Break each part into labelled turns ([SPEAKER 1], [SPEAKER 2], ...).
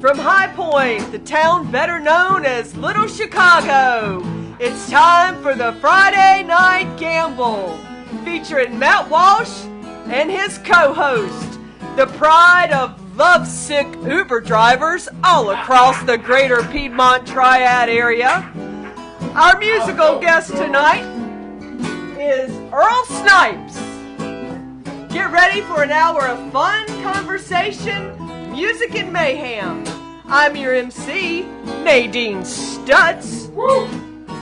[SPEAKER 1] From High Point, the town better known as Little Chicago, it's time for the Friday Night Gamble, featuring Matt Walsh and his co-host, the pride of lovesick Uber drivers all across the greater Piedmont Triad area. Our musical guest tonight is Earl Snipes. Get ready for an hour of fun, conversation, music, and mayhem. I'm your MC, Nadine Stutz. Woo!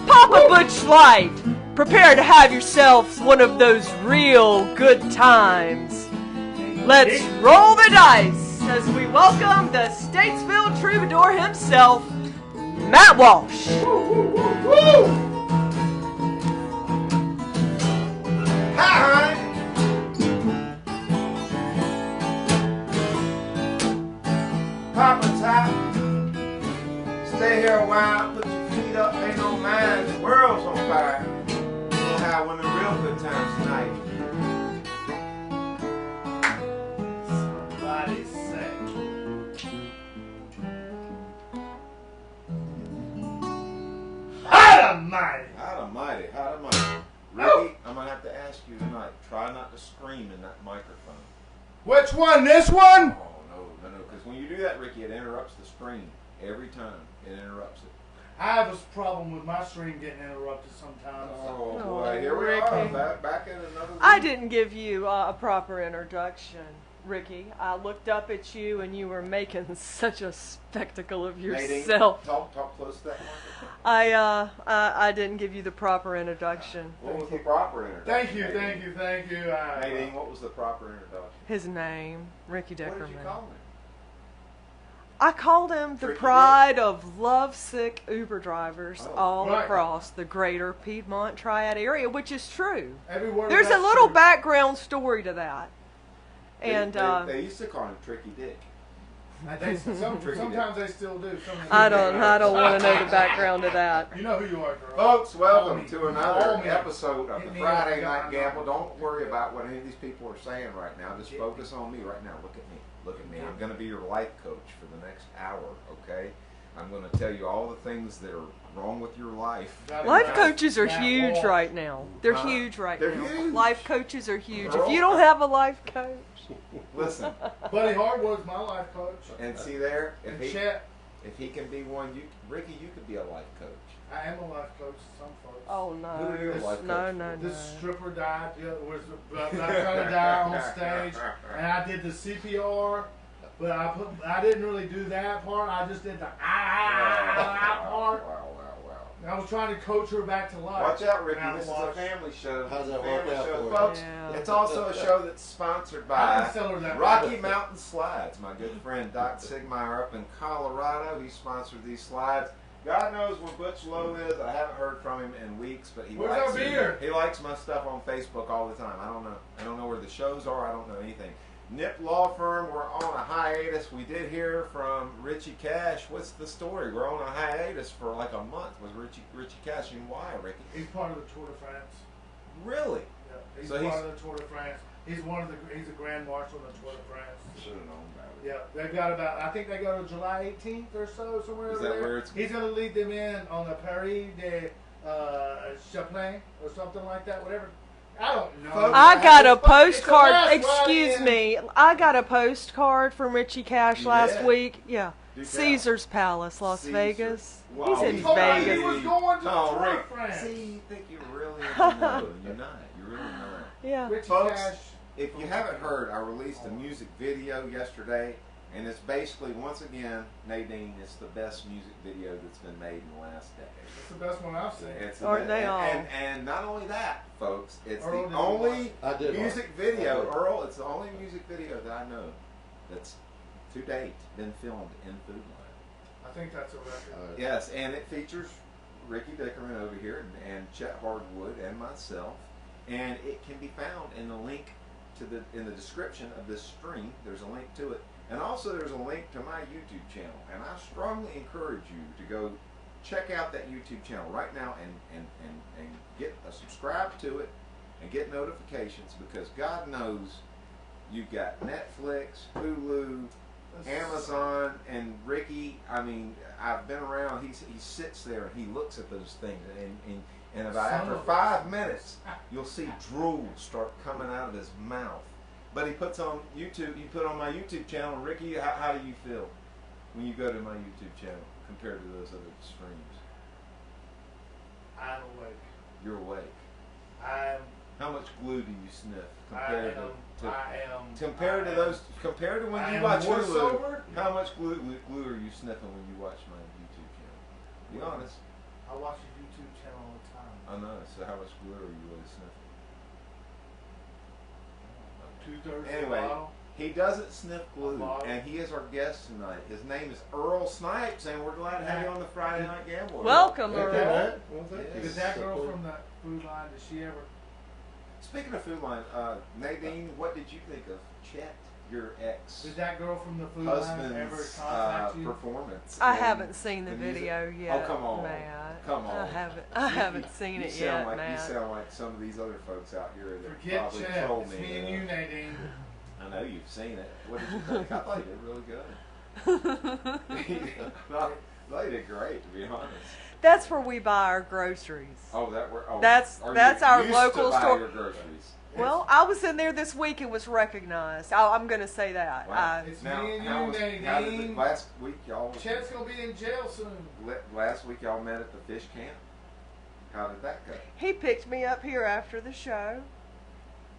[SPEAKER 1] Pop a Butch Light. Prepare to have yourselves one of those real good times. Let's roll the dice as we welcome the Statesville troubadour himself, Matt Walsh.
[SPEAKER 2] Hi, Papa Top, stay here a while, put your feet up, ain't no mind, the world's on fire. We'll have one of the real good times tonight.
[SPEAKER 3] Somebody say. Hot almighty!
[SPEAKER 2] Hot almighty, hot almighty. Ricky, I'm going to have to ask you tonight, try not to scream in that microphone.
[SPEAKER 3] Which one? This one?
[SPEAKER 2] Oh, no, because when you do that, Ricky, it interrupts the stream. Every time, it interrupts it.
[SPEAKER 3] I have a problem with my stream getting interrupted sometimes.
[SPEAKER 2] Oh, boy, here we are, back in another week.
[SPEAKER 1] I didn't give you a proper introduction, Ricky. I looked up at you and you were making such a spectacle of yourself.
[SPEAKER 2] Nadine, talk close to that microphone.
[SPEAKER 1] I didn't give you the proper introduction.
[SPEAKER 2] What was the proper introduction?
[SPEAKER 3] Thank you.
[SPEAKER 2] Nadine, what was the proper introduction?
[SPEAKER 1] His name, Ricky Deckerman.
[SPEAKER 2] What did you call him?
[SPEAKER 1] I called him the
[SPEAKER 2] Ricky
[SPEAKER 1] pride of lovesick Uber drivers all
[SPEAKER 3] right.
[SPEAKER 1] across the greater Piedmont Triad area, which is true.
[SPEAKER 3] Every word of
[SPEAKER 1] There's a
[SPEAKER 3] that's
[SPEAKER 1] little
[SPEAKER 3] true.
[SPEAKER 1] background story to that. And
[SPEAKER 2] they used to call him Tricky Dick.
[SPEAKER 3] Sometimes they still do.
[SPEAKER 1] I don't want to know the background of that.
[SPEAKER 3] You know who you are, girl.
[SPEAKER 2] Folks, welcome to
[SPEAKER 3] Call
[SPEAKER 2] another
[SPEAKER 3] me.
[SPEAKER 2] episode of
[SPEAKER 3] Hit
[SPEAKER 2] the
[SPEAKER 3] me
[SPEAKER 2] Friday
[SPEAKER 3] up.
[SPEAKER 2] Night Gamble. Don't worry about what any of these people are saying right now. Just focus on me right now. Look at me. Look at me. I'm going to be your life coach for the next hour, okay? I'm going to tell you all the things that are wrong with your life.
[SPEAKER 1] Life coaches are huge right now. They're
[SPEAKER 2] Huh?
[SPEAKER 1] huge right
[SPEAKER 2] They're
[SPEAKER 1] now.
[SPEAKER 2] huge.
[SPEAKER 1] Life coaches are huge.
[SPEAKER 2] Earl?
[SPEAKER 1] If you don't have a life coach,
[SPEAKER 2] Listen,
[SPEAKER 3] Buddy Hardwood's my life coach.
[SPEAKER 2] and see there,
[SPEAKER 3] And
[SPEAKER 2] if
[SPEAKER 3] Chet,
[SPEAKER 2] he can be one, Ricky, you could be a life coach.
[SPEAKER 3] I am a life coach to some folks.
[SPEAKER 1] oh
[SPEAKER 2] Who are you a
[SPEAKER 1] no,
[SPEAKER 2] life
[SPEAKER 1] no,
[SPEAKER 2] coach
[SPEAKER 1] no,
[SPEAKER 2] for?
[SPEAKER 1] no.
[SPEAKER 3] This stripper died, was trying to die on stage, and I did the CPR, but I didn't really do that part. I just did the part.
[SPEAKER 2] Wow.
[SPEAKER 3] I was trying to coach her back to life.
[SPEAKER 2] Watch out, Ricky.
[SPEAKER 3] Now
[SPEAKER 2] This is a
[SPEAKER 3] watch.
[SPEAKER 2] family show.
[SPEAKER 4] How's that
[SPEAKER 2] Family
[SPEAKER 4] work out
[SPEAKER 2] show,
[SPEAKER 4] for you?
[SPEAKER 2] folks.
[SPEAKER 1] Yeah.
[SPEAKER 2] It's also a show that's sponsored
[SPEAKER 3] I
[SPEAKER 2] by
[SPEAKER 3] can sell her that.
[SPEAKER 2] Rocky Mountain Slides. My good friend Doc Sigmeyer up in Colorado. He sponsored these slides. God knows where Butch Lowe is. I haven't heard from him in weeks, but he
[SPEAKER 3] Where's
[SPEAKER 2] likes
[SPEAKER 3] our beer?
[SPEAKER 2] He likes my stuff on Facebook all the time. I don't know where the shows are. I don't know anything. Nip Law Firm, we're on a hiatus. We did hear from Richie Cash. What's the story? We're on a hiatus for like a month with Richie Cash. And why, Ricky?
[SPEAKER 3] He's part of the Tour de France.
[SPEAKER 2] Really?
[SPEAKER 3] Yeah, he's
[SPEAKER 2] So
[SPEAKER 3] part of the Tour de France. He's a Grand Marshal in the Tour de France.
[SPEAKER 2] Should have known about it.
[SPEAKER 3] Yeah, they've got I think they go to July 18th or so, somewhere
[SPEAKER 2] Is
[SPEAKER 3] over
[SPEAKER 2] that
[SPEAKER 3] there.
[SPEAKER 2] where it's-
[SPEAKER 3] He's going to lead them in on the Paris de Chaplain or something like that, whatever. I don't know.
[SPEAKER 2] Folks,
[SPEAKER 1] I got a
[SPEAKER 3] It's the
[SPEAKER 1] postcard.
[SPEAKER 3] last
[SPEAKER 1] Excuse
[SPEAKER 3] ride in.
[SPEAKER 1] me. I got a postcard from Richie Cash
[SPEAKER 2] You
[SPEAKER 1] last
[SPEAKER 2] did?
[SPEAKER 1] week. Yeah.
[SPEAKER 2] Do tell.
[SPEAKER 1] Caesar's Palace, Las
[SPEAKER 2] Caesar.
[SPEAKER 1] Vegas.
[SPEAKER 2] Wow.
[SPEAKER 1] He's in
[SPEAKER 3] He told me
[SPEAKER 1] Vegas.
[SPEAKER 3] he was going to the
[SPEAKER 2] Oh,
[SPEAKER 3] Tour de
[SPEAKER 2] Rick.
[SPEAKER 3] France.
[SPEAKER 2] See, you think you're really in the know. You're not. You're really not.
[SPEAKER 1] Yeah.
[SPEAKER 3] Richie
[SPEAKER 2] Folks,
[SPEAKER 3] Cash.
[SPEAKER 2] If you haven't heard, I released a music video yesterday, and it's basically, once again, Nadine, it's the best music video that's been made in the last decade.
[SPEAKER 3] It's the best one I've seen.
[SPEAKER 2] It's the
[SPEAKER 1] Aren't
[SPEAKER 2] best.
[SPEAKER 1] they all?
[SPEAKER 2] And not only that, folks, it's
[SPEAKER 3] Earl, did
[SPEAKER 2] the
[SPEAKER 3] you
[SPEAKER 2] only
[SPEAKER 4] I did
[SPEAKER 2] music
[SPEAKER 4] watch.
[SPEAKER 2] video,
[SPEAKER 4] I did.
[SPEAKER 2] Earl, it's the only music video that I know that's, to date, been filmed in Food Line.
[SPEAKER 3] I think that's a record.
[SPEAKER 2] Yes, and it features Ricky Deckerman over here and Chet Hardwood and myself, and it can be found in the link in the description of this stream. There's a link to it, and also there's a link to my YouTube channel, and I strongly encourage you to go check out that YouTube channel right now and get subscribe to it and get notifications, because God knows you've got Netflix, Hulu, Amazon and Ricky. I mean, I've been around. He sits there and he looks at those things, and about after 5 minutes, you'll see drool start coming out of his mouth. But he puts on YouTube. You put on my YouTube channel, Ricky. How do you feel when you go to my YouTube channel compared to those other streams?
[SPEAKER 3] I'm awake.
[SPEAKER 2] You're awake.
[SPEAKER 3] I'm.
[SPEAKER 2] How much glue do you sniff compared to when
[SPEAKER 3] I
[SPEAKER 2] you
[SPEAKER 3] am
[SPEAKER 2] watch
[SPEAKER 3] more
[SPEAKER 2] Hulu?
[SPEAKER 3] sober.
[SPEAKER 2] How much glue are you sniffing when you watch my YouTube channel? Be honest.
[SPEAKER 3] I watch your YouTube channel all the time.
[SPEAKER 2] I know. So how much glue are you really sniffing?
[SPEAKER 3] 2/3
[SPEAKER 2] Anyway,
[SPEAKER 3] of a bottle.
[SPEAKER 2] he doesn't sniff glue,
[SPEAKER 3] bottle.
[SPEAKER 2] and he is our guest tonight. His name is Earl Snipes, and we're glad to have you on the Friday Night Gamble.
[SPEAKER 1] Welcome,
[SPEAKER 4] Okay,
[SPEAKER 1] Earl.
[SPEAKER 4] man. Well, thank you.
[SPEAKER 3] Is that girl from the food line? Did she ever?
[SPEAKER 2] Speaking of food line, Nadine, what did you think of Chet, your ex?
[SPEAKER 3] Did that girl from the food line ever
[SPEAKER 2] Husband's
[SPEAKER 3] contact you?
[SPEAKER 2] performance.
[SPEAKER 1] I
[SPEAKER 2] in
[SPEAKER 1] haven't seen the
[SPEAKER 2] music?
[SPEAKER 1] video yet.
[SPEAKER 2] Oh, come on.
[SPEAKER 1] Matt.
[SPEAKER 2] Come on.
[SPEAKER 1] I haven't seen it yet,
[SPEAKER 2] You
[SPEAKER 1] Matt.
[SPEAKER 2] sound like some of these other folks out here that
[SPEAKER 3] Forget
[SPEAKER 2] probably
[SPEAKER 3] Chet.
[SPEAKER 2] troll
[SPEAKER 3] It's
[SPEAKER 2] me.
[SPEAKER 3] me and you, Nadine.
[SPEAKER 2] I know you've seen it. What did you think? I thought you did really good. I thought you did great, to be honest.
[SPEAKER 1] That's where we buy our groceries.
[SPEAKER 2] Oh,
[SPEAKER 1] That's
[SPEAKER 2] are
[SPEAKER 1] our
[SPEAKER 2] you used
[SPEAKER 1] local
[SPEAKER 2] to buy
[SPEAKER 1] store.
[SPEAKER 2] Your groceries?
[SPEAKER 1] Well, I was in there this week and was recognized. I'm going to say that.
[SPEAKER 2] Wow.
[SPEAKER 3] It's
[SPEAKER 2] Now,
[SPEAKER 3] me and
[SPEAKER 2] how
[SPEAKER 3] you,
[SPEAKER 2] did
[SPEAKER 3] Nadine.
[SPEAKER 2] last week y'all?
[SPEAKER 3] Chet's gonna be in jail soon.
[SPEAKER 2] Last week y'all met at the fish camp. How did that go?
[SPEAKER 1] He picked me up here after the show.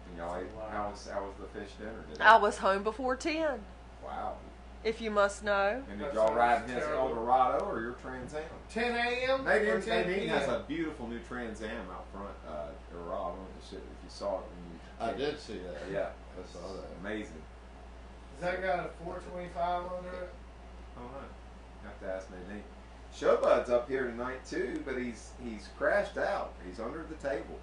[SPEAKER 2] And y'all ate, how was the fish dinner?
[SPEAKER 1] I was home before 10,
[SPEAKER 2] Wow.
[SPEAKER 1] if you must know.
[SPEAKER 2] And did
[SPEAKER 3] That
[SPEAKER 2] y'all ride in
[SPEAKER 3] sounds
[SPEAKER 2] his
[SPEAKER 3] terrible.
[SPEAKER 2] Eldorado or your Trans Am?
[SPEAKER 3] 10 a.m. or 10
[SPEAKER 2] Nadine
[SPEAKER 3] p.m.
[SPEAKER 2] has a beautiful new Trans Am out front. Earl, I don't know if you saw it when you.
[SPEAKER 4] I did see that.
[SPEAKER 2] Yeah,
[SPEAKER 4] I saw that.
[SPEAKER 2] Amazing.
[SPEAKER 3] Has that got a 425 under it?
[SPEAKER 2] All right. Have to ask Nadine. Showbud's up here tonight too, but he's crashed out. He's under the table.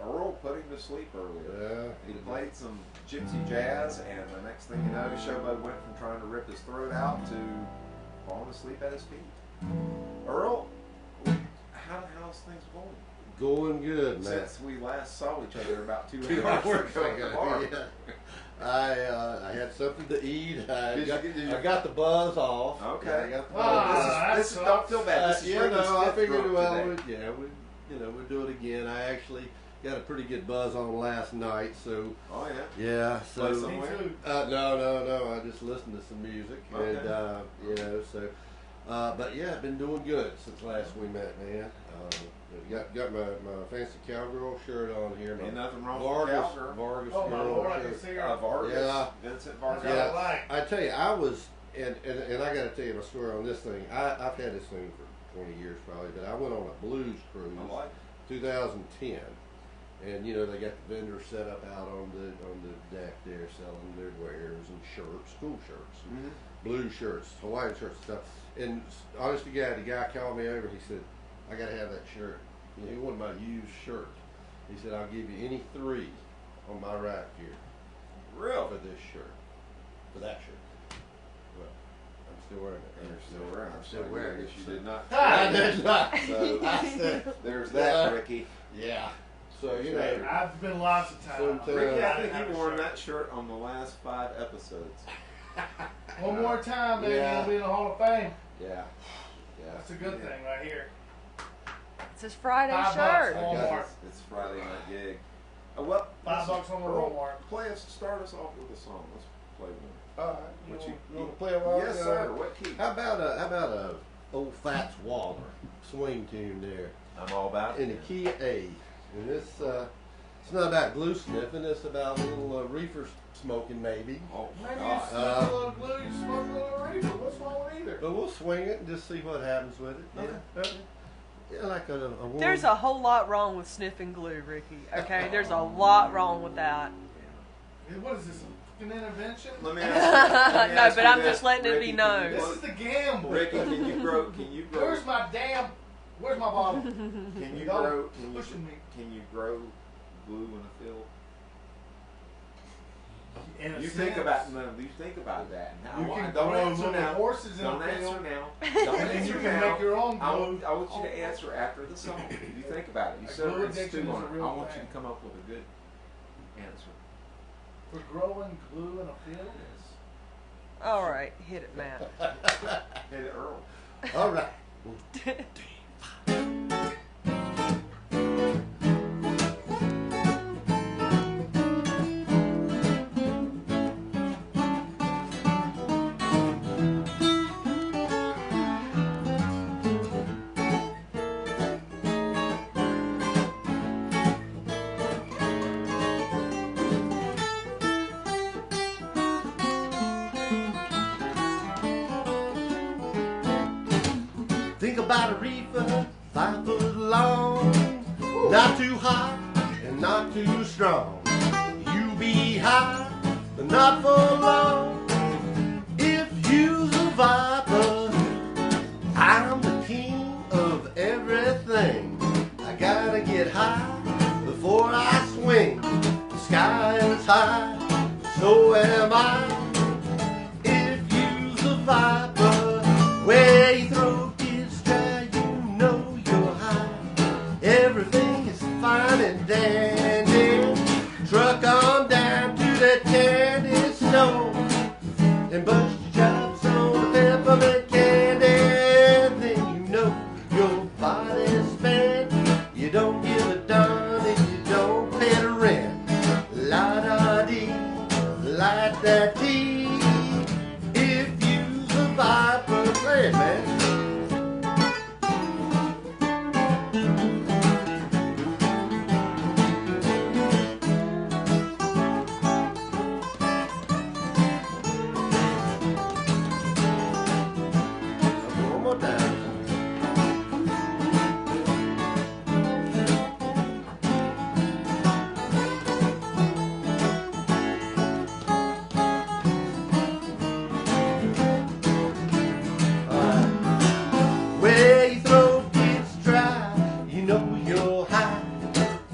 [SPEAKER 2] Earl put him to sleep earlier.
[SPEAKER 4] Yeah.
[SPEAKER 2] He played some gypsy jazz, and the next thing you know, Showbud went from trying to rip his throat out to falling asleep at his feet. Earl, how's things going?
[SPEAKER 4] Going good, man.
[SPEAKER 2] Since we last saw each other about 2
[SPEAKER 4] 2
[SPEAKER 2] hours
[SPEAKER 4] hours
[SPEAKER 2] ago at the bar.
[SPEAKER 4] yeah. I had something to eat. I
[SPEAKER 2] Did
[SPEAKER 4] got the buzz off.
[SPEAKER 2] Okay.
[SPEAKER 4] I got the
[SPEAKER 3] Ah,
[SPEAKER 4] buzz.
[SPEAKER 2] This is don't feel bad. This is
[SPEAKER 4] you
[SPEAKER 2] Ricky's
[SPEAKER 4] know, I
[SPEAKER 2] fifth
[SPEAKER 4] figured,
[SPEAKER 2] drunk
[SPEAKER 4] well,
[SPEAKER 2] today.
[SPEAKER 4] we'd do it again. I actually got a pretty good buzz on last night, so
[SPEAKER 2] Oh yeah.
[SPEAKER 4] yeah.
[SPEAKER 2] Play
[SPEAKER 4] So
[SPEAKER 2] some-
[SPEAKER 3] Me too.
[SPEAKER 4] no. I just listened to some music,
[SPEAKER 2] Okay.
[SPEAKER 4] and so. But yeah, I've been doing good since last we met, man. Got my fancy cowgirl shirt on here. My
[SPEAKER 2] Ain't nothing wrong
[SPEAKER 4] Vargas,
[SPEAKER 2] with cowgirl.
[SPEAKER 4] Vargas
[SPEAKER 3] Oh my
[SPEAKER 4] girl
[SPEAKER 3] Lord, I
[SPEAKER 4] shirt.
[SPEAKER 3] can see her.
[SPEAKER 2] Vargas.
[SPEAKER 4] Yeah.
[SPEAKER 2] Vincent
[SPEAKER 3] That's
[SPEAKER 2] Vargas.
[SPEAKER 3] what I like.
[SPEAKER 4] I tell you, I was, and I got to tell you my story on this thing. I've had this thing for 20 years probably, but I went on a blues cruise,
[SPEAKER 2] I like
[SPEAKER 4] 2010, and you know they got the vendors set up out on the deck there selling their wares and shirts, cool shirts, and
[SPEAKER 2] Mhm.
[SPEAKER 4] blue shirts, Hawaiian shirts and stuff. And honest to God, the guy called me over. He said, "I got to have that shirt." You know, he wanted my used shirt. He said, "I'll give you any 3 on my rack here
[SPEAKER 2] Real.
[SPEAKER 4] for this shirt, for that shirt." Well, I'm still wearing it.
[SPEAKER 2] You're still wearing it.
[SPEAKER 4] I'm still wearing
[SPEAKER 2] I
[SPEAKER 4] it.
[SPEAKER 2] guess you
[SPEAKER 4] so-
[SPEAKER 2] did not.
[SPEAKER 4] I did not.
[SPEAKER 2] So
[SPEAKER 4] I said,
[SPEAKER 2] there's that, Ricky.
[SPEAKER 4] yeah. So you know,
[SPEAKER 3] I've been lots of times.
[SPEAKER 4] Sometimes-
[SPEAKER 2] Ricky, I
[SPEAKER 3] I
[SPEAKER 2] think
[SPEAKER 3] have
[SPEAKER 2] you
[SPEAKER 3] a
[SPEAKER 2] worn
[SPEAKER 3] shirt.
[SPEAKER 2] that shirt on the last 5 episodes.
[SPEAKER 3] One more time, baby,
[SPEAKER 4] Yeah.
[SPEAKER 3] I'll be in the Hall of Fame.
[SPEAKER 4] yeah.
[SPEAKER 3] That's a good thing right here.
[SPEAKER 1] It's his Friday
[SPEAKER 3] $5
[SPEAKER 1] shirt.
[SPEAKER 4] I got
[SPEAKER 3] Walmart.
[SPEAKER 2] It's Friday night gig. Well,
[SPEAKER 3] $5 on the
[SPEAKER 2] Earl,
[SPEAKER 3] Walmart.
[SPEAKER 2] start us off with a song. Let's play one.
[SPEAKER 4] All right. You
[SPEAKER 2] What
[SPEAKER 4] want to play a while?
[SPEAKER 2] Yes, sir. What key?
[SPEAKER 4] How about a old Fats Waller swing tune there
[SPEAKER 2] I'm all about
[SPEAKER 4] in the key of A, and this it's not about glue sniffing. It's about a little reefer smoking maybe.
[SPEAKER 2] Oh,
[SPEAKER 3] Maybe you
[SPEAKER 2] God.
[SPEAKER 3] smoke a little glue, you smoke a little reefer. What's wrong with either?
[SPEAKER 4] But we'll swing it and just see what happens with it.
[SPEAKER 2] Okay.
[SPEAKER 4] Yeah, like a woman.
[SPEAKER 1] There's a whole lot wrong with sniffing glue, Ricky. Okay, there's a lot wrong with that.
[SPEAKER 3] What is this, a fucking intervention?
[SPEAKER 2] Let me ask you.
[SPEAKER 1] No, but I'm just letting it be known.
[SPEAKER 3] This is the gamble.
[SPEAKER 2] Ricky, can you grow?
[SPEAKER 3] Where's my bottle?
[SPEAKER 2] Can you
[SPEAKER 3] Y'all
[SPEAKER 2] grow?
[SPEAKER 3] pushing me.
[SPEAKER 2] Can you grow glue in a field?
[SPEAKER 3] In a
[SPEAKER 2] You
[SPEAKER 3] sense,
[SPEAKER 2] think about that. Now,
[SPEAKER 3] You can
[SPEAKER 2] don't
[SPEAKER 3] grow
[SPEAKER 2] answer
[SPEAKER 3] little
[SPEAKER 2] now.
[SPEAKER 3] horses in
[SPEAKER 2] Don't
[SPEAKER 3] a
[SPEAKER 2] answer
[SPEAKER 3] field.
[SPEAKER 2] now. Don't
[SPEAKER 3] And then
[SPEAKER 2] answer
[SPEAKER 3] you can
[SPEAKER 2] now.
[SPEAKER 3] make your own
[SPEAKER 2] I
[SPEAKER 3] glue.
[SPEAKER 2] want you to answer after the song. You think about it. You
[SPEAKER 3] A
[SPEAKER 2] said
[SPEAKER 3] glue
[SPEAKER 2] we're
[SPEAKER 3] addiction
[SPEAKER 2] stew
[SPEAKER 3] is
[SPEAKER 2] on
[SPEAKER 3] a
[SPEAKER 2] it.
[SPEAKER 3] real
[SPEAKER 2] I want you
[SPEAKER 3] thing.
[SPEAKER 2] to come up with a good answer.
[SPEAKER 3] For growing glue in a field?
[SPEAKER 2] Yes.
[SPEAKER 1] All right, hit it, Matt.
[SPEAKER 2] Hit it, Earl.
[SPEAKER 4] All right. Think about a reefer, 5 foot long, not too hot and not too strong. You be high, but not for long. If you's a viper, I'm the king of everything. I gotta get high before I swing. The sky is high, so am I. If you's a viper, where you throw fine and dandy. Truck on down to the candy store and bust your chops on the peppermint candy. Then you know your body's spent. You don't give a darn if you don't pay the rent. La-da-dee, light that tea. If you survive for the play, man.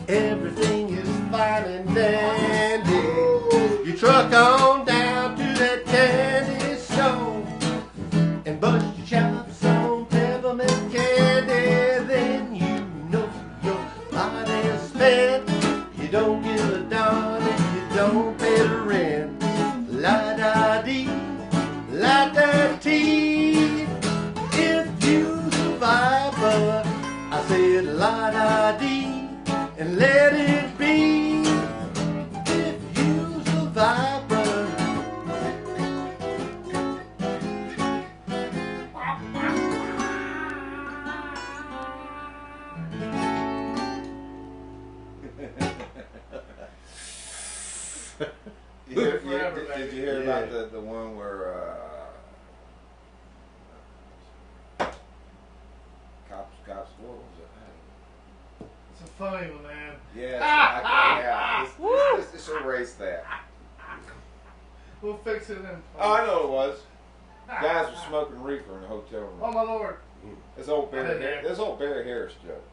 [SPEAKER 4] Everything is fine and dandy. You truck on down to that candy store and bust your chops on peppermint candy. Then you know your body's spent. You don't give a darn if you don't pay the rent. La-da-dee, la-da-dee. If you survive, but I said la-da-dee. And let it be. If you survive, brother.
[SPEAKER 2] Did you hear about the one where cops what was it?
[SPEAKER 3] It's a funny one, man.
[SPEAKER 2] Yeah, let's erase that.
[SPEAKER 3] We'll fix it in.
[SPEAKER 2] Oh, I know what it was. Guys were smoking reefer in a hotel room.
[SPEAKER 3] Oh my lord.
[SPEAKER 2] This old Barry Harris joke.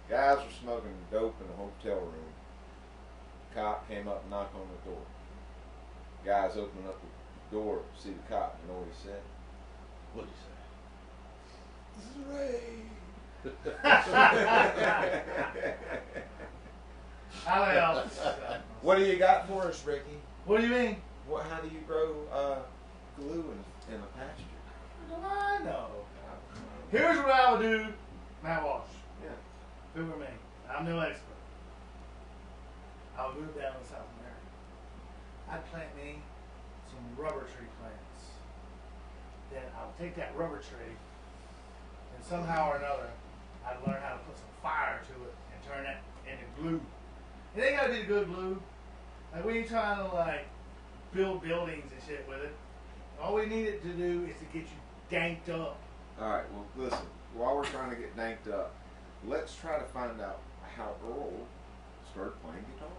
[SPEAKER 2] Guys were smoking dope in a hotel room. Cop came up and knocked on the door. Guys opened up the door to see the cop. You know what he said?
[SPEAKER 4] What'd he say?
[SPEAKER 2] This is Ray. What do you got for us, Ricky?
[SPEAKER 3] What do you mean?
[SPEAKER 2] How do you grow glue in a pasture?
[SPEAKER 3] What do I know? Here's what I would do, Matt Walsh.
[SPEAKER 2] Yeah.
[SPEAKER 3] Who were me? I'm no expert. I'll move down to South America. I'd plant me some rubber tree plants. Then I'll take that rubber tree and somehow or another I'd learn how to put some fire to it and turn that into glue. It ain't gotta be the good glue. Like we ain't trying to like build buildings and shit with it. All we need it to do is to get you danked up.
[SPEAKER 2] Alright, well listen, while we're trying to get danked up, let's try to find out how Earl started playing guitar.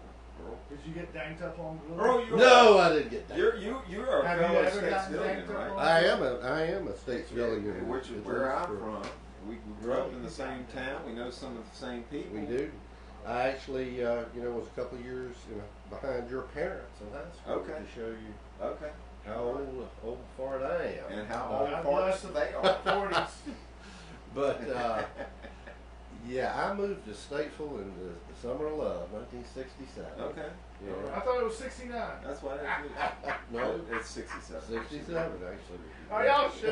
[SPEAKER 2] Earl?
[SPEAKER 3] Did you get danked up on glue?
[SPEAKER 2] Earl,
[SPEAKER 4] No, I didn't get that.
[SPEAKER 2] You're a
[SPEAKER 3] Have you
[SPEAKER 2] fellow
[SPEAKER 3] ever gotten
[SPEAKER 2] Statesvillian,
[SPEAKER 3] danked up
[SPEAKER 2] right?
[SPEAKER 3] on-
[SPEAKER 4] I am a Statesvillian.
[SPEAKER 2] Which is where I'm from. We grew up in the same town. We know some of the same people.
[SPEAKER 4] We do. I actually, was a couple of years behind your parents in high school
[SPEAKER 2] Okay.
[SPEAKER 4] to show you
[SPEAKER 2] Okay.
[SPEAKER 4] how old fart I am.
[SPEAKER 2] And how
[SPEAKER 3] God
[SPEAKER 2] old
[SPEAKER 3] bless
[SPEAKER 2] farts
[SPEAKER 3] them.
[SPEAKER 2] they are.
[SPEAKER 3] 40s.
[SPEAKER 4] But yeah, I moved to Statesville in the summer of love, 1967.
[SPEAKER 2] Okay.
[SPEAKER 4] Yeah.
[SPEAKER 3] I thought it was 69.
[SPEAKER 2] That's why it's
[SPEAKER 4] No,
[SPEAKER 2] it's 67.
[SPEAKER 4] 67 actually.
[SPEAKER 3] Are y'all sure?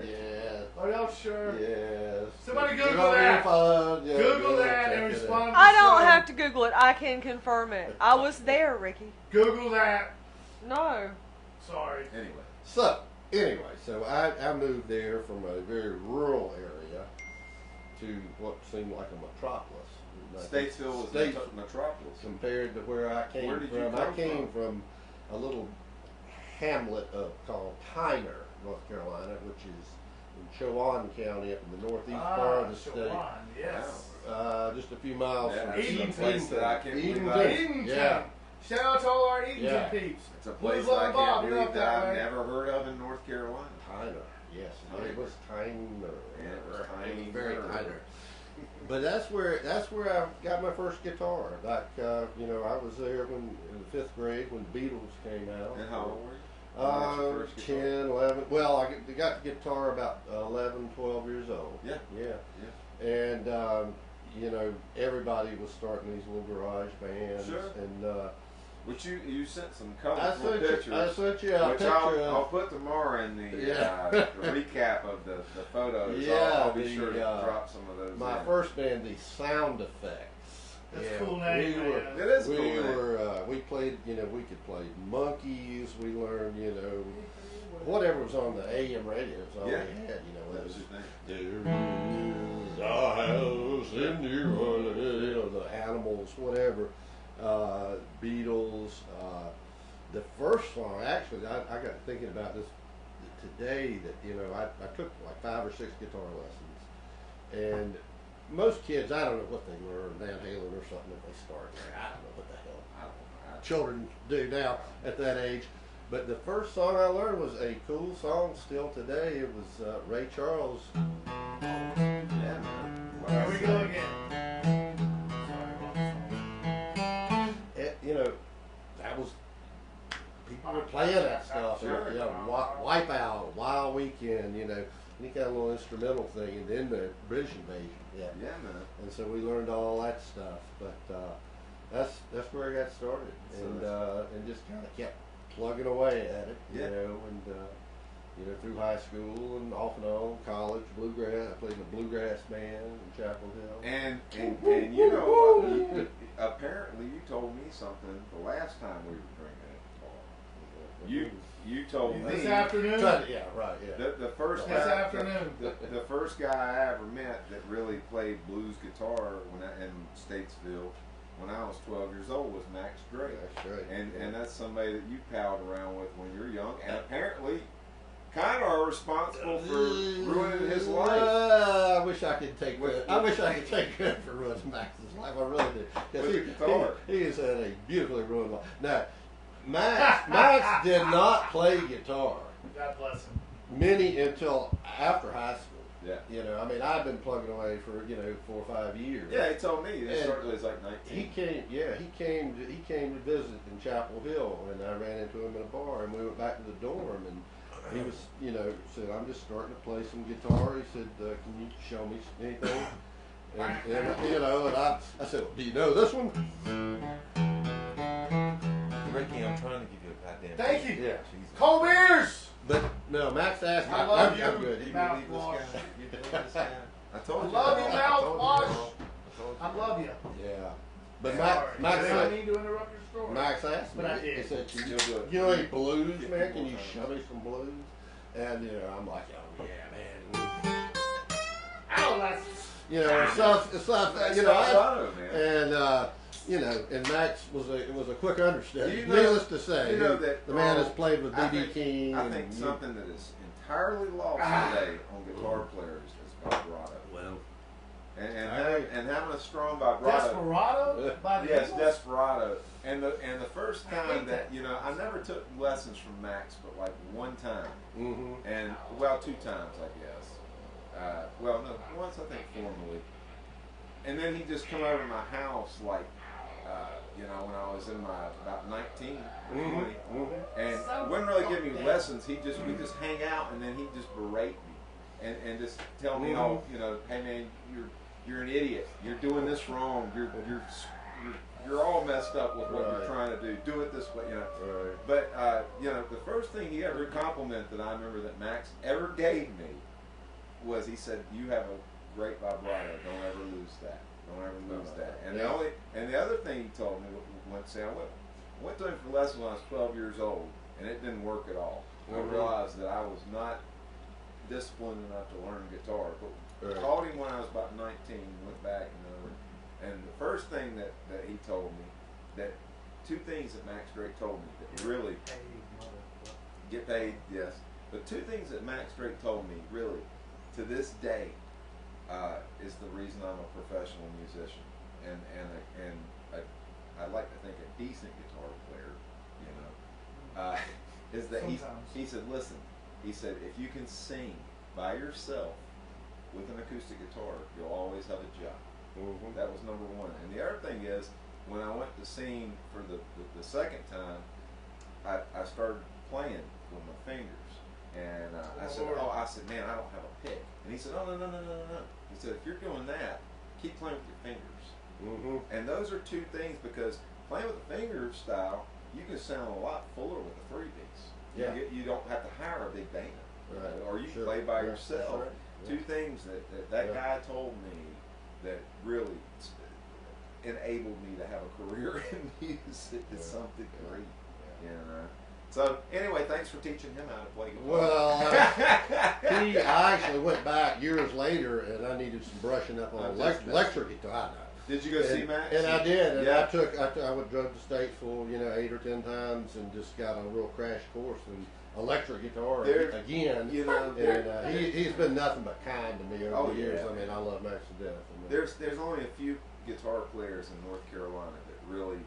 [SPEAKER 4] Yes.
[SPEAKER 3] Are y'all sure?
[SPEAKER 4] Yes.
[SPEAKER 3] Somebody
[SPEAKER 4] Get
[SPEAKER 3] Google
[SPEAKER 4] on your
[SPEAKER 3] that.
[SPEAKER 4] phone, yeah,
[SPEAKER 3] Google
[SPEAKER 4] go
[SPEAKER 3] that
[SPEAKER 4] check
[SPEAKER 3] and
[SPEAKER 4] it
[SPEAKER 3] respond.
[SPEAKER 4] out.
[SPEAKER 1] I don't have to Google it. I can confirm it. I was there, Ricky.
[SPEAKER 3] Google that.
[SPEAKER 1] No.
[SPEAKER 3] Sorry.
[SPEAKER 2] Anyway.
[SPEAKER 4] So, I moved there from a very rural area to what seemed like a metropolis.
[SPEAKER 2] Statesville was
[SPEAKER 4] Statesville.
[SPEAKER 2] a metropolis.
[SPEAKER 4] Compared to where I came
[SPEAKER 2] Where did you
[SPEAKER 4] from.
[SPEAKER 2] come
[SPEAKER 4] I came from a little hamlet called Tyner, North Carolina, which is in Chowan County up in the northeast part of the state.
[SPEAKER 3] Chowan, yes.
[SPEAKER 4] Just a few miles
[SPEAKER 2] Yeah,
[SPEAKER 4] from
[SPEAKER 2] that's
[SPEAKER 3] Edenton.
[SPEAKER 2] a place that I can't believe
[SPEAKER 4] Edenton.
[SPEAKER 2] I,
[SPEAKER 3] Edenton.
[SPEAKER 4] Yeah.
[SPEAKER 3] Shout out to all our Edenton
[SPEAKER 4] Yeah.
[SPEAKER 3] peeps.
[SPEAKER 2] it's a place
[SPEAKER 3] Blues
[SPEAKER 2] that I
[SPEAKER 3] Love Bob,
[SPEAKER 2] can't
[SPEAKER 3] you're
[SPEAKER 2] believe
[SPEAKER 3] up
[SPEAKER 2] that
[SPEAKER 3] that
[SPEAKER 2] I've
[SPEAKER 3] way.
[SPEAKER 2] never heard of in North Carolina.
[SPEAKER 4] Tyner, yes,
[SPEAKER 2] Tyner.
[SPEAKER 4] it was Tyner.
[SPEAKER 2] Yeah, it was
[SPEAKER 4] It was very
[SPEAKER 2] Tyner.
[SPEAKER 4] Tyner. But that's where I got my first guitar. Like I was there when in the 5th grade when the Beatles came out.
[SPEAKER 2] And how old were you? When you got your first guitar?
[SPEAKER 4] 10, 11. Well, I got the guitar about 11, 12 years old.
[SPEAKER 2] Yeah.
[SPEAKER 4] Yeah. And everybody was starting these little garage bands.
[SPEAKER 2] Sure.
[SPEAKER 4] And
[SPEAKER 2] Which you sent some
[SPEAKER 4] I
[SPEAKER 2] colorful
[SPEAKER 4] sent
[SPEAKER 2] pictures.
[SPEAKER 4] you a
[SPEAKER 2] which
[SPEAKER 4] picture
[SPEAKER 2] I'll
[SPEAKER 4] of.
[SPEAKER 2] put tomorrow in the,
[SPEAKER 4] Yeah.
[SPEAKER 2] the recap of the photos.
[SPEAKER 4] Yeah,
[SPEAKER 2] I'll be sure to drop some of those
[SPEAKER 4] My
[SPEAKER 2] in.
[SPEAKER 4] first band, the Sound Effects.
[SPEAKER 3] That's a cool name,
[SPEAKER 4] We were,
[SPEAKER 3] man.
[SPEAKER 2] It is a
[SPEAKER 4] we
[SPEAKER 2] cool name.
[SPEAKER 4] were, we played, we could play Monkeys. We learned, whatever was on the AM radio is all
[SPEAKER 2] Yeah.
[SPEAKER 4] we had. It
[SPEAKER 2] That
[SPEAKER 4] was
[SPEAKER 2] was his name.
[SPEAKER 4] There is a house in New Orleans, the Animals, whatever, Beatles. The first song, actually, I got thinking about this today. That I took like 5 or 6 guitar lessons, and most kids, I don't know what they learn, Van Halen or something if they start there. I don't know what the hell
[SPEAKER 2] I don't know.
[SPEAKER 4] children do now at that age. But the first song I learned was a cool song still today. It was Ray Charles.
[SPEAKER 2] Yeah, man.
[SPEAKER 3] Here we go again.
[SPEAKER 4] That was, people were playing that stuff.
[SPEAKER 2] Sure.
[SPEAKER 4] Wipeout, Wild Weekend, any kind of little instrumental thing. And then the British invasion. Yeah.
[SPEAKER 2] Yeah, man.
[SPEAKER 4] And so we learned all that stuff. But that's where I got started. And just kind of kept plugging away at it,
[SPEAKER 2] Yeah.
[SPEAKER 4] through high school and off and on, college, bluegrass. I played in a bluegrass band in Chapel Hill.
[SPEAKER 2] And apparently you told me something the last time we were drinking at the bar. You told me
[SPEAKER 3] This afternoon.
[SPEAKER 4] Yeah, right, yeah.
[SPEAKER 2] the first
[SPEAKER 3] This
[SPEAKER 2] guy,
[SPEAKER 3] afternoon.
[SPEAKER 2] the first guy I ever met that really played blues guitar in Statesville when I was 12 years old was Max Drake.
[SPEAKER 4] That's right.
[SPEAKER 2] And that's somebody that you palled around with when you're young, and apparently kind of are responsible for ruining his life.
[SPEAKER 4] I wish I could take
[SPEAKER 2] With-
[SPEAKER 4] I wish I could take credit for ruining Max's life. I really do. 'Cause
[SPEAKER 2] With the guitar.
[SPEAKER 4] he has had a beautifully ruined life. Now, Max did not play guitar
[SPEAKER 3] God bless him.
[SPEAKER 4] until after high school.
[SPEAKER 2] Yeah.
[SPEAKER 4] I've been plugging away for 4 or 5 years.
[SPEAKER 2] Yeah, he told me. He
[SPEAKER 4] And
[SPEAKER 2] started when he was like
[SPEAKER 4] He
[SPEAKER 2] 19.
[SPEAKER 4] came to visit in Chapel Hill, and I ran into him in a bar, and we went back to the dorm, and he was, said, I'm just starting to play some guitar. He said, can you show me anything? And I said, well, do you know this one?
[SPEAKER 5] Ricky, I'm trying to give you a goddamn.
[SPEAKER 3] Thank you.
[SPEAKER 4] Yeah.
[SPEAKER 5] Jesus.
[SPEAKER 3] Cold beers.
[SPEAKER 4] But no, Max asked me.
[SPEAKER 3] I love
[SPEAKER 4] I'm
[SPEAKER 3] you.
[SPEAKER 4] good.
[SPEAKER 5] Do you
[SPEAKER 3] Mouthwash.
[SPEAKER 5] believe this guy? You believe this guy?
[SPEAKER 2] I told
[SPEAKER 3] I
[SPEAKER 2] you.
[SPEAKER 3] love you,
[SPEAKER 2] that.
[SPEAKER 3] mouthwash.
[SPEAKER 5] I told you.
[SPEAKER 3] I love you.
[SPEAKER 4] Yeah. But
[SPEAKER 3] Sorry.
[SPEAKER 4] Max
[SPEAKER 3] I
[SPEAKER 4] said,
[SPEAKER 3] didn't mean to interrupt your story.
[SPEAKER 4] Max asked me.
[SPEAKER 3] But I did.
[SPEAKER 4] He said,
[SPEAKER 2] You'll do it.
[SPEAKER 4] you know any blues,
[SPEAKER 2] Get
[SPEAKER 4] man?
[SPEAKER 2] more
[SPEAKER 4] Can you
[SPEAKER 2] time.
[SPEAKER 4] show me some blues? And I'm like, oh yeah, man.
[SPEAKER 3] Ow, that's.
[SPEAKER 4] It's stuff.
[SPEAKER 2] That's
[SPEAKER 4] I,
[SPEAKER 2] Colorado, man.
[SPEAKER 4] and Max was a quick understudy.
[SPEAKER 2] You know-
[SPEAKER 4] Needless to say,
[SPEAKER 2] you know that
[SPEAKER 4] the man
[SPEAKER 2] Earl,
[SPEAKER 4] has played with
[SPEAKER 2] I
[SPEAKER 4] B.B.
[SPEAKER 2] think-
[SPEAKER 4] King.
[SPEAKER 2] I think something that is entirely lost today on guitar players is vibrato.
[SPEAKER 4] Well,
[SPEAKER 2] And having a strong vibrato.
[SPEAKER 3] Desperado by the
[SPEAKER 2] Yes,
[SPEAKER 3] Eagles?
[SPEAKER 2] Desperado. And the first
[SPEAKER 3] I hate
[SPEAKER 2] time that
[SPEAKER 3] that.
[SPEAKER 2] I never took lessons from Max, but like one time,
[SPEAKER 4] mm-hmm.
[SPEAKER 2] and 2 times I guess. Once I think formally. And then he just come over to my house like, when I was in about 19, 20, and
[SPEAKER 3] So
[SPEAKER 2] wouldn't really give me
[SPEAKER 3] fucked up.
[SPEAKER 2] lessons. We just hang out, and then he'd just berate me, and just tell me, hey man, you're an idiot. You're doing this wrong. You're all messed up with what you're trying to do. Do it this way, you know.
[SPEAKER 4] Right.
[SPEAKER 2] But you know, the first thing he ever compliment that I remember that Max ever gave me was he said, "You have a great vibrato. Don't ever lose that. Don't ever lose that." And the other thing he told me I went to him for lessons when I was 12 years old, and it didn't work at all. I realized that I was not disciplined enough to learn guitar. But called him when I was about 19, went back and the first thing that he told me, that two things that Max Drake told me that really get paid, yes. But two things that Max Drake told me really to this day is the reason I'm a professional musician, and I like to think a decent guitar player, you know, is that he said, listen, he said, if you can sing by yourself with an acoustic guitar, you'll always have a job. That was number one. And the other thing is, when I went to sing for the second time, I started playing with my fingers. And I said, man, I don't have a pick. And he said, oh, no. He said, if you're doing that, keep playing with your fingers. And those are two things, because playing with the finger style, you can sound a lot fuller with a three-piece.
[SPEAKER 4] Yeah.
[SPEAKER 2] You don't have to hire a big band.
[SPEAKER 4] Right.
[SPEAKER 2] Or you can play by yourself. Two things that guy told me that really enabled me to have a career in music is something great. You know? So anyway, thanks for teaching him how to play guitar.
[SPEAKER 4] Well, I actually went back years later, and I needed some brushing up on electric guitar.
[SPEAKER 2] Did you go see Max?
[SPEAKER 4] And I did. And I went drove to Statesville, 8 or 10 times, and just got a real crash course in electric guitar again. And he's been nothing but kind to me over the years. I mean, I love Max to death.
[SPEAKER 2] There's only a few guitar players in North Carolina that really,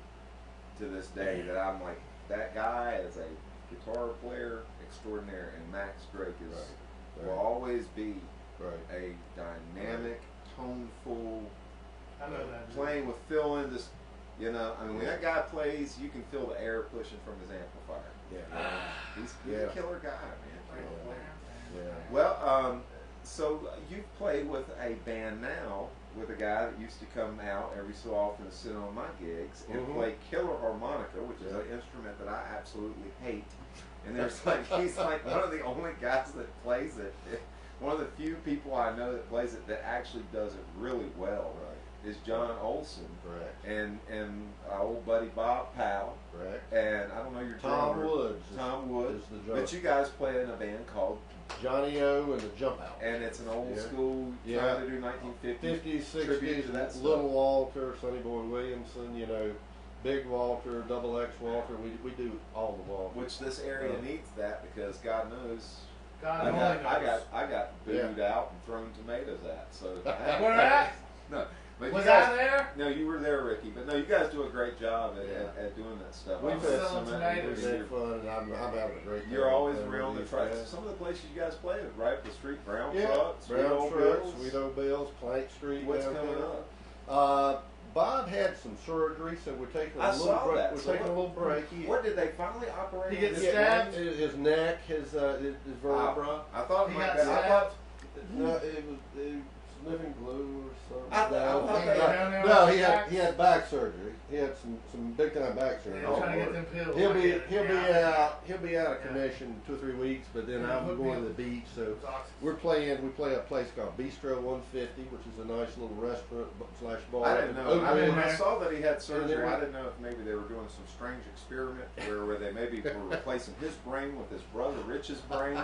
[SPEAKER 2] to this day, that I'm like, that guy is a guitar player extraordinaire, and Max Drake will always be a dynamic, toneful, playing with feeling. Just I mean, when that guy plays, you can feel the air pushing from his amplifier. He's a killer guy, man. Well, so you've played with a band now, with a guy that used to come out every so often to sit on my gigs and play killer harmonica, which is an instrument that I absolutely hate. And he's like one of the only guys that plays it. One of the few people I know that plays it that actually does it really well. Is John Olson, and our old buddy Bob Powell, and I don't know your drummer, Tom Woods,
[SPEAKER 4] is the drummer.
[SPEAKER 2] But you guys play in a band called
[SPEAKER 4] Johnny O and the Jump Out,
[SPEAKER 2] and it's an old school trying to do 1950s,
[SPEAKER 4] 50s, 60s,
[SPEAKER 2] to that
[SPEAKER 4] Little Walter, Sonny Boy Williamson, Big Walter, Double X Walter. We do all the Walters.
[SPEAKER 2] Which this area needs that, because God knows.
[SPEAKER 3] God
[SPEAKER 2] I got booed out and thrown tomatoes at. So
[SPEAKER 3] where at?
[SPEAKER 2] No. But
[SPEAKER 3] was I there?
[SPEAKER 2] No, you were there, Ricky. But no, you guys do a great job at doing that stuff.
[SPEAKER 4] We've had
[SPEAKER 3] some tomatoes.
[SPEAKER 4] We've had fun, and I'm having a great time.
[SPEAKER 2] You're always around the trucks. Some of the places you guys play right up the street, Brown Trucks,
[SPEAKER 4] Brown Trucks, Sweet Old Bills, Plank Street.
[SPEAKER 2] What's
[SPEAKER 4] down
[SPEAKER 2] coming
[SPEAKER 4] there.
[SPEAKER 2] up?
[SPEAKER 4] Bob had some surgery, so we're taking a little break.
[SPEAKER 2] That.
[SPEAKER 4] We're taking a little break.
[SPEAKER 2] What did they finally operate?
[SPEAKER 3] He gets stabbed.
[SPEAKER 4] His neck, his vertebra.
[SPEAKER 2] I thought
[SPEAKER 3] he got stabbed.
[SPEAKER 4] No, it was sniffing glue or
[SPEAKER 2] something.
[SPEAKER 4] No, he had back surgery. He had some big time back surgery.
[SPEAKER 3] Trying to get them pills.
[SPEAKER 4] He'll be out of commission 2 or 3 weeks, but then I'm going to the beach. So we play a place called Bistro 150, which is a nice little restaurant / bar.
[SPEAKER 2] I didn't know. I saw that he had surgery. I didn't know if maybe they were doing some strange experiment where they maybe were replacing his brain with his brother Rich's brain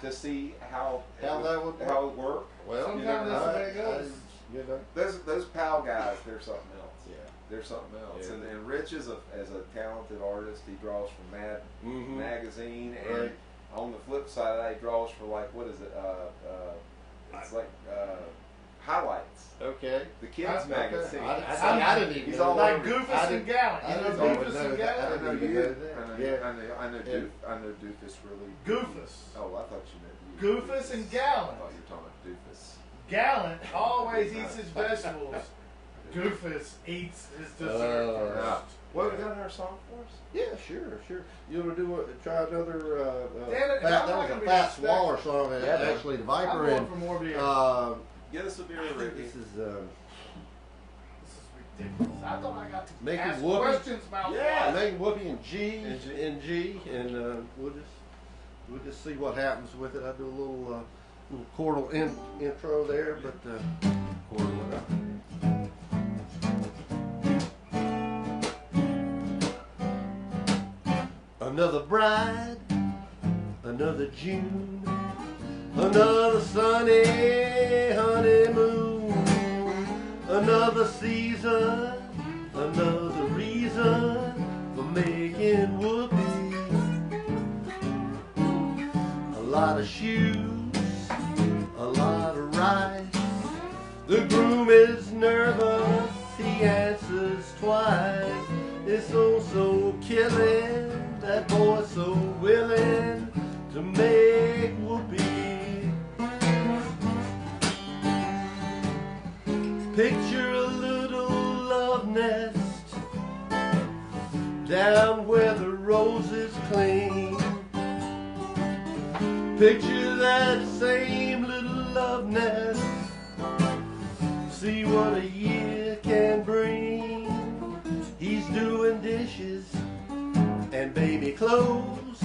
[SPEAKER 2] to see how it worked.
[SPEAKER 4] Well,
[SPEAKER 3] sometimes that's the way it goes.
[SPEAKER 2] Those PAL guys, they're something else.
[SPEAKER 4] Yeah.
[SPEAKER 2] They're something else.
[SPEAKER 4] Yeah.
[SPEAKER 2] And Rich is as a talented artist. He draws for Mad Magazine, and on the flip side of that, he draws for Highlights.
[SPEAKER 4] Okay.
[SPEAKER 2] The kids magazine.
[SPEAKER 4] I didn't even
[SPEAKER 2] He's
[SPEAKER 4] know
[SPEAKER 2] all
[SPEAKER 3] like
[SPEAKER 2] over.
[SPEAKER 3] Goofus and Gallant. You know Goofus and
[SPEAKER 2] I
[SPEAKER 3] Gallant?
[SPEAKER 2] know you. I know
[SPEAKER 4] Yeah.
[SPEAKER 2] Doofus really.
[SPEAKER 3] Goofus.
[SPEAKER 2] Oh, I thought you meant you.
[SPEAKER 3] Goofus and Gallant.
[SPEAKER 2] I thought you were talking about Doofus.
[SPEAKER 3] Gallant always eats his vegetables. Goofus eats his dessert first.
[SPEAKER 2] What, have you done our song for us?
[SPEAKER 4] Yeah, sure. You want to try another?
[SPEAKER 3] Damn it,
[SPEAKER 4] that was a Fat Swaller song, actually. The Viper
[SPEAKER 3] I'm going for more beer.
[SPEAKER 2] Get us a beer, Ricky.
[SPEAKER 4] This is
[SPEAKER 3] ridiculous. I thought I got to
[SPEAKER 4] Making
[SPEAKER 3] ask
[SPEAKER 4] whoopee.
[SPEAKER 3] questions about
[SPEAKER 2] Yeah.
[SPEAKER 4] making whoopee and G
[SPEAKER 2] And G.
[SPEAKER 4] and G, and we'll just see what happens with it. I do a little chordal intro there, but chordal. Another bride, another June, another sunny honeymoon, another season, another reason for making whoopee. A lot of shoes, a lot of rice. The groom is nervous, he answers twice. It's so killing, that boy's so willing to make whoopee. Picture a little love nest down where the roses cling. Picture that same little love nest. See what a year can bring. He's doing dishes and baby clothes.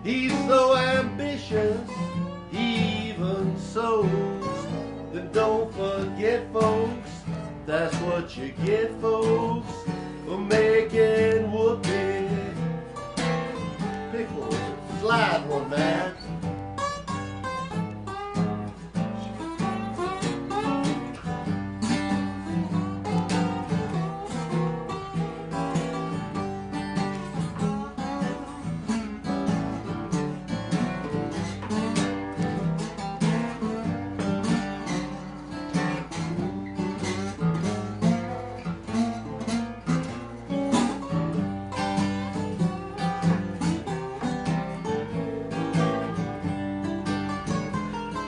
[SPEAKER 4] He's so ambitious, he even sews. Then don't forget, folks, that's what you get, folks, for making whoopee. Pick one, slide one, man.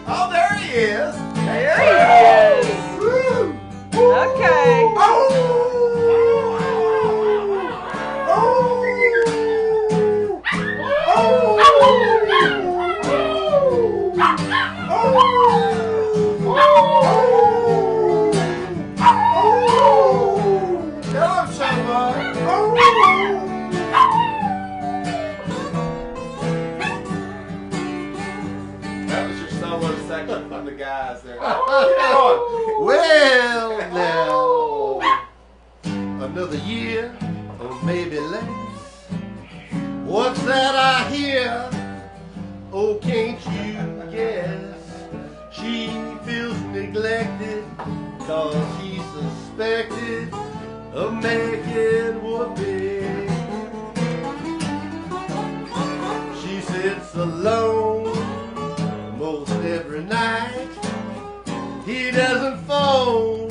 [SPEAKER 2] Oh, there he is.
[SPEAKER 1] There he is.
[SPEAKER 2] Woo.
[SPEAKER 1] Okay.
[SPEAKER 2] Tell him, Showboy. That was your solo section from the guys there.
[SPEAKER 4] Well, now, another year, or maybe less. What's that I hear? Oh, can't you guess? She feels neglected, cause he's suspected of making whoopee. She sits alone most every night. He doesn't phone,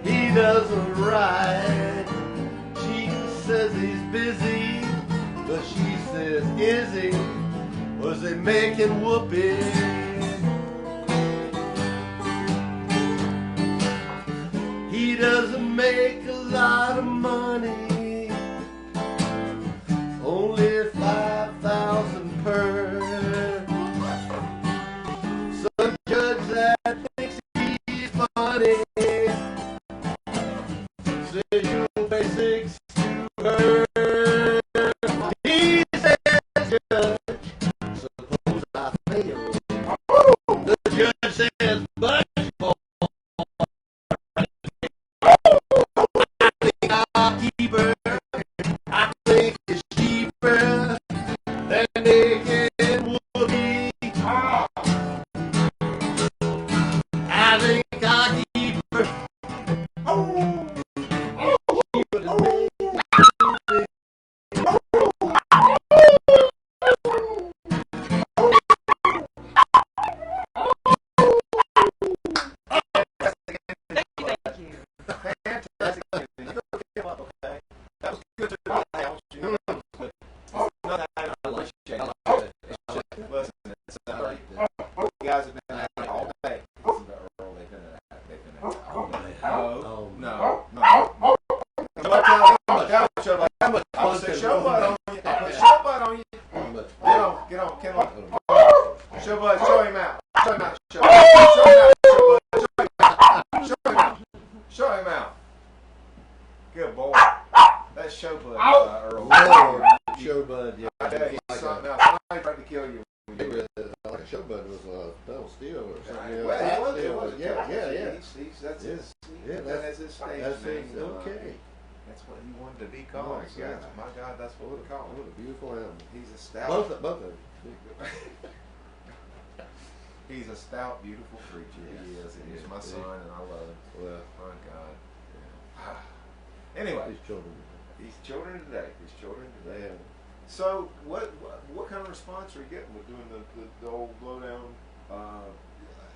[SPEAKER 4] he doesn't write. She says he's busy, but she says, is he? Was he making whoopee? He doesn't make a lot of money, only 5,000 per. Some judge that thinks he's funny says you'll pay 6 to her. He says, Judge, suppose I fail. The judge says, but I'll keep her. I think it's cheaper than making whoopee. I think I'll keep her. Cheaper than making whoopee.
[SPEAKER 1] Thank you.
[SPEAKER 2] Fantastic. You go get him up, okay? That was good to the house. You know, that was good. It's not that I like it. I like it. It's just, listen, it's you guys have been at it all day. Listen to Earl. They've been at it. They've been at it all day. No. Tell him, Showbutt. I'll put Showbutt on you. I'll put Showbutt on you. Get on. Showbutt, show him out. Show him out. Show him out. that showbud,
[SPEAKER 3] Ow!
[SPEAKER 2] Earl.
[SPEAKER 4] Lord, Showbud, yeah.
[SPEAKER 2] I tell you
[SPEAKER 4] Like
[SPEAKER 2] something
[SPEAKER 4] a,
[SPEAKER 2] else. Somebody tried to kill you.
[SPEAKER 4] like a Showbud was pedal steel or something. Yeah,
[SPEAKER 2] Well, he
[SPEAKER 4] steel.
[SPEAKER 2] was.
[SPEAKER 4] Yeah.
[SPEAKER 2] That's his.
[SPEAKER 4] Yeah,
[SPEAKER 2] That's his stage
[SPEAKER 4] That's
[SPEAKER 2] name.
[SPEAKER 4] his, okay.
[SPEAKER 5] That's what he wanted to be called.
[SPEAKER 4] My God.
[SPEAKER 5] My God, that's what we call
[SPEAKER 4] What
[SPEAKER 5] him.
[SPEAKER 4] a beautiful animal.
[SPEAKER 2] He's a stout.
[SPEAKER 4] Both of them.
[SPEAKER 2] He's a stout, beautiful creature. He is. And he's my son, and I love him.
[SPEAKER 4] Well,
[SPEAKER 2] My God. Anyway,
[SPEAKER 4] these children.
[SPEAKER 2] these children today. These children today.
[SPEAKER 4] Yeah.
[SPEAKER 2] So, what kind of response are you getting with doing the old blowdown?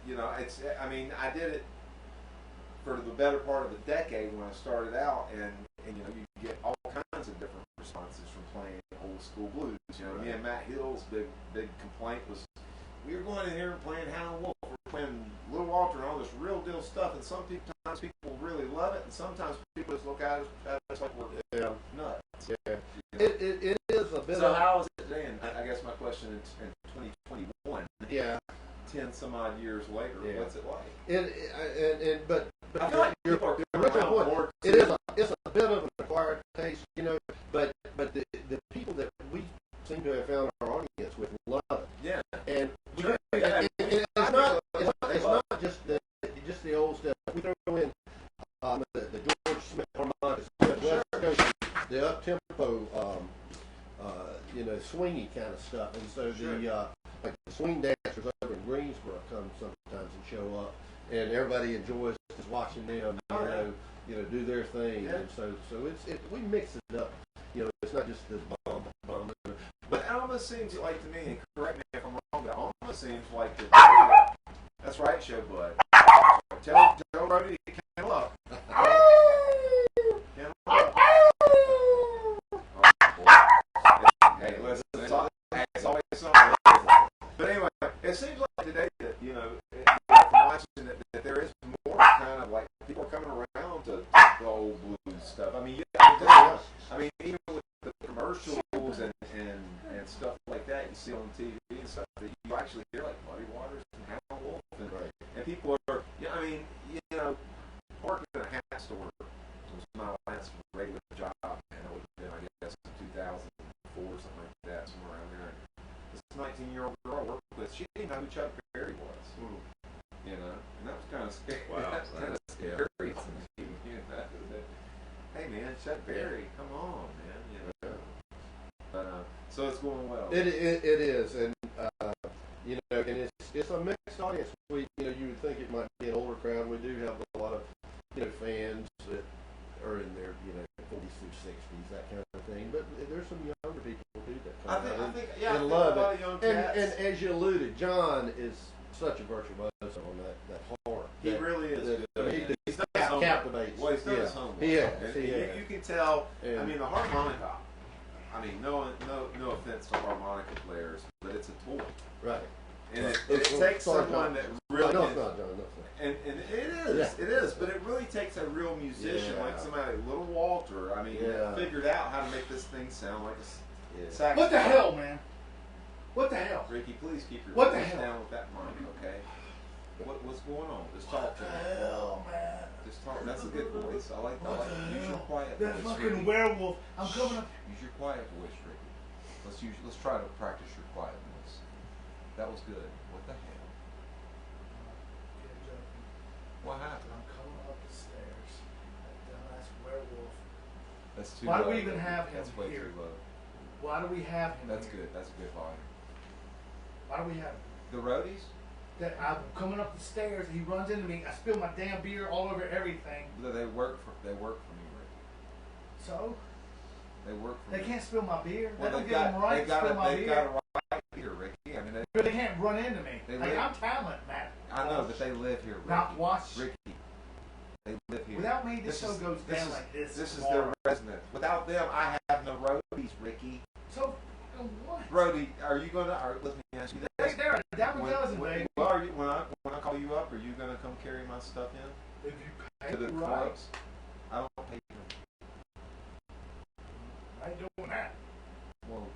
[SPEAKER 2] You know, it's. I mean, I did it for the better part of a decade when I started out, and you know, you get all kinds of different responses from playing old school blues. You know, me and Matt Hill's big complaint was we were going in here and playing Howlin' Wolf, we're playing Little Walter and all this real deal stuff, and sometimes people really love it, and sometimes people just look at us like we're nuts.
[SPEAKER 4] Yeah.
[SPEAKER 2] You know?
[SPEAKER 4] It is a bit
[SPEAKER 2] So
[SPEAKER 4] of.
[SPEAKER 2] how is it today? And I guess my question in 2021,
[SPEAKER 4] Yeah.
[SPEAKER 2] 10 some odd years later,
[SPEAKER 4] Yeah.
[SPEAKER 2] what's it like?
[SPEAKER 4] But
[SPEAKER 2] I feel like
[SPEAKER 4] your
[SPEAKER 2] people are
[SPEAKER 4] original
[SPEAKER 2] coming around
[SPEAKER 4] point,
[SPEAKER 2] more
[SPEAKER 4] it is it's a bit of an acquired taste, you know, but the people that we seem to have found our audience with love it.
[SPEAKER 2] Yeah.
[SPEAKER 4] And
[SPEAKER 2] Sure.
[SPEAKER 4] and it's not just the old stuff. We throw in the George Smith harmonics, the West Coast, the up tempo, you know, swingy kind of stuff, and so the like the swing dancers over in Greensboro come sometimes and show up, and everybody enjoys just watching them, you know, do their thing, and so we mix it up, you know, it's not just the bum.
[SPEAKER 2] But it almost seems like to me, and correct me if I'm wrong, but it almost seems like that's right, Showbud. Tell Brody to count up. Count up. Hey, listen, it's always something. But anyway, it seems like today that, you know, from watching that there is more kind of like people are coming around to the old blues stuff. I mean, even with the commercials and stuff like that you see on TV and stuff, that you actually hear like Muddy Waters and Howlin' Wolf, and people are, I mean, you know, working in a hat store was my last regular job, and it would have been, I guess, 2004 or something like that, somewhere around there. This 19-year-old girl I worked with, she didn't know who Chuck Berry was, you know, and that was kind of scary.
[SPEAKER 5] Wow,
[SPEAKER 2] That was kind of scary to me, you know, that, hey man, Chuck Berry, come on, man, you know. But so it's going well.
[SPEAKER 4] It is, and you know, and it's a mixed audience. You know, you would think it might be an older crowd. We do have a lot of, you know, fans that are in their, you know, 40s through 60s, that kind of thing. But there's some younger people too that come out and love it. And as you alluded, John is such a virtuoso on that horn.
[SPEAKER 2] He really is.
[SPEAKER 4] He
[SPEAKER 2] done his homework.
[SPEAKER 4] captivates.
[SPEAKER 2] Well, he's done his homework.
[SPEAKER 4] He has.
[SPEAKER 2] And you can tell. I mean, the harmonica. I mean, no offense to harmonica players, but it's a tool.
[SPEAKER 4] Right.
[SPEAKER 2] And it takes someone that really.
[SPEAKER 4] No, it's not, John. No, it's not.
[SPEAKER 2] And it is, but it really takes a real musician like somebody like Little Walter. I mean, that figured out how to make this thing sound like a saxophone.
[SPEAKER 3] What the hell, man? What the hell?
[SPEAKER 2] Ricky, please keep your
[SPEAKER 3] What the
[SPEAKER 2] voice
[SPEAKER 3] hell?
[SPEAKER 2] down with that mic, okay? What's going on? Just talk to me.
[SPEAKER 3] Hell, man.
[SPEAKER 2] Just talk. That's a good voice. I like that. Use your quiet
[SPEAKER 3] That
[SPEAKER 2] voice.
[SPEAKER 3] fucking
[SPEAKER 2] Ricky.
[SPEAKER 3] werewolf. I'm coming up.
[SPEAKER 2] Use your quiet voice, Ricky. Let's try to practice your quiet voice. That was good. What the hell? What happened?
[SPEAKER 3] I'm coming up the stairs. That dumbass werewolf.
[SPEAKER 2] That's too
[SPEAKER 3] Why
[SPEAKER 2] low.
[SPEAKER 3] do we even have him
[SPEAKER 2] That's way
[SPEAKER 3] here?
[SPEAKER 2] too low.
[SPEAKER 3] Why do we have him
[SPEAKER 2] That's
[SPEAKER 3] here?
[SPEAKER 2] good. That's a good volume.
[SPEAKER 3] Why do we have him?
[SPEAKER 2] The roadies?
[SPEAKER 3] That I'm coming up the stairs, he runs into me, I spill my damn beer all over everything.
[SPEAKER 2] They work for me, Ricky.
[SPEAKER 3] So?
[SPEAKER 2] They work for
[SPEAKER 3] They
[SPEAKER 2] me.
[SPEAKER 3] can't spill my beer.
[SPEAKER 2] Well,
[SPEAKER 3] They don't give them right to spill my
[SPEAKER 2] they've
[SPEAKER 3] beer.
[SPEAKER 2] got a right here, Ricky. I mean,
[SPEAKER 3] But they can't run into me.
[SPEAKER 2] They
[SPEAKER 3] Like,
[SPEAKER 2] live-
[SPEAKER 3] I'm talent, Matt.
[SPEAKER 2] I know, but they live here, Ricky.
[SPEAKER 3] Not watch.
[SPEAKER 2] Ricky. They live here.
[SPEAKER 3] Without me, this show goes down like this.
[SPEAKER 2] This is
[SPEAKER 3] tomorrow.
[SPEAKER 2] their resident. Without them, I have no roadies, Ricky.
[SPEAKER 3] So, what?
[SPEAKER 2] Roadie, are you gonna? Let me ask you this.
[SPEAKER 3] Right there, a dime a dozen, baby.
[SPEAKER 2] Well, are you, when I call you up, are you gonna come carry my stuff in
[SPEAKER 3] If you pay
[SPEAKER 2] to the
[SPEAKER 3] right,
[SPEAKER 2] clubs? I don't pay you.
[SPEAKER 3] I ain't doing that.
[SPEAKER 2] Well,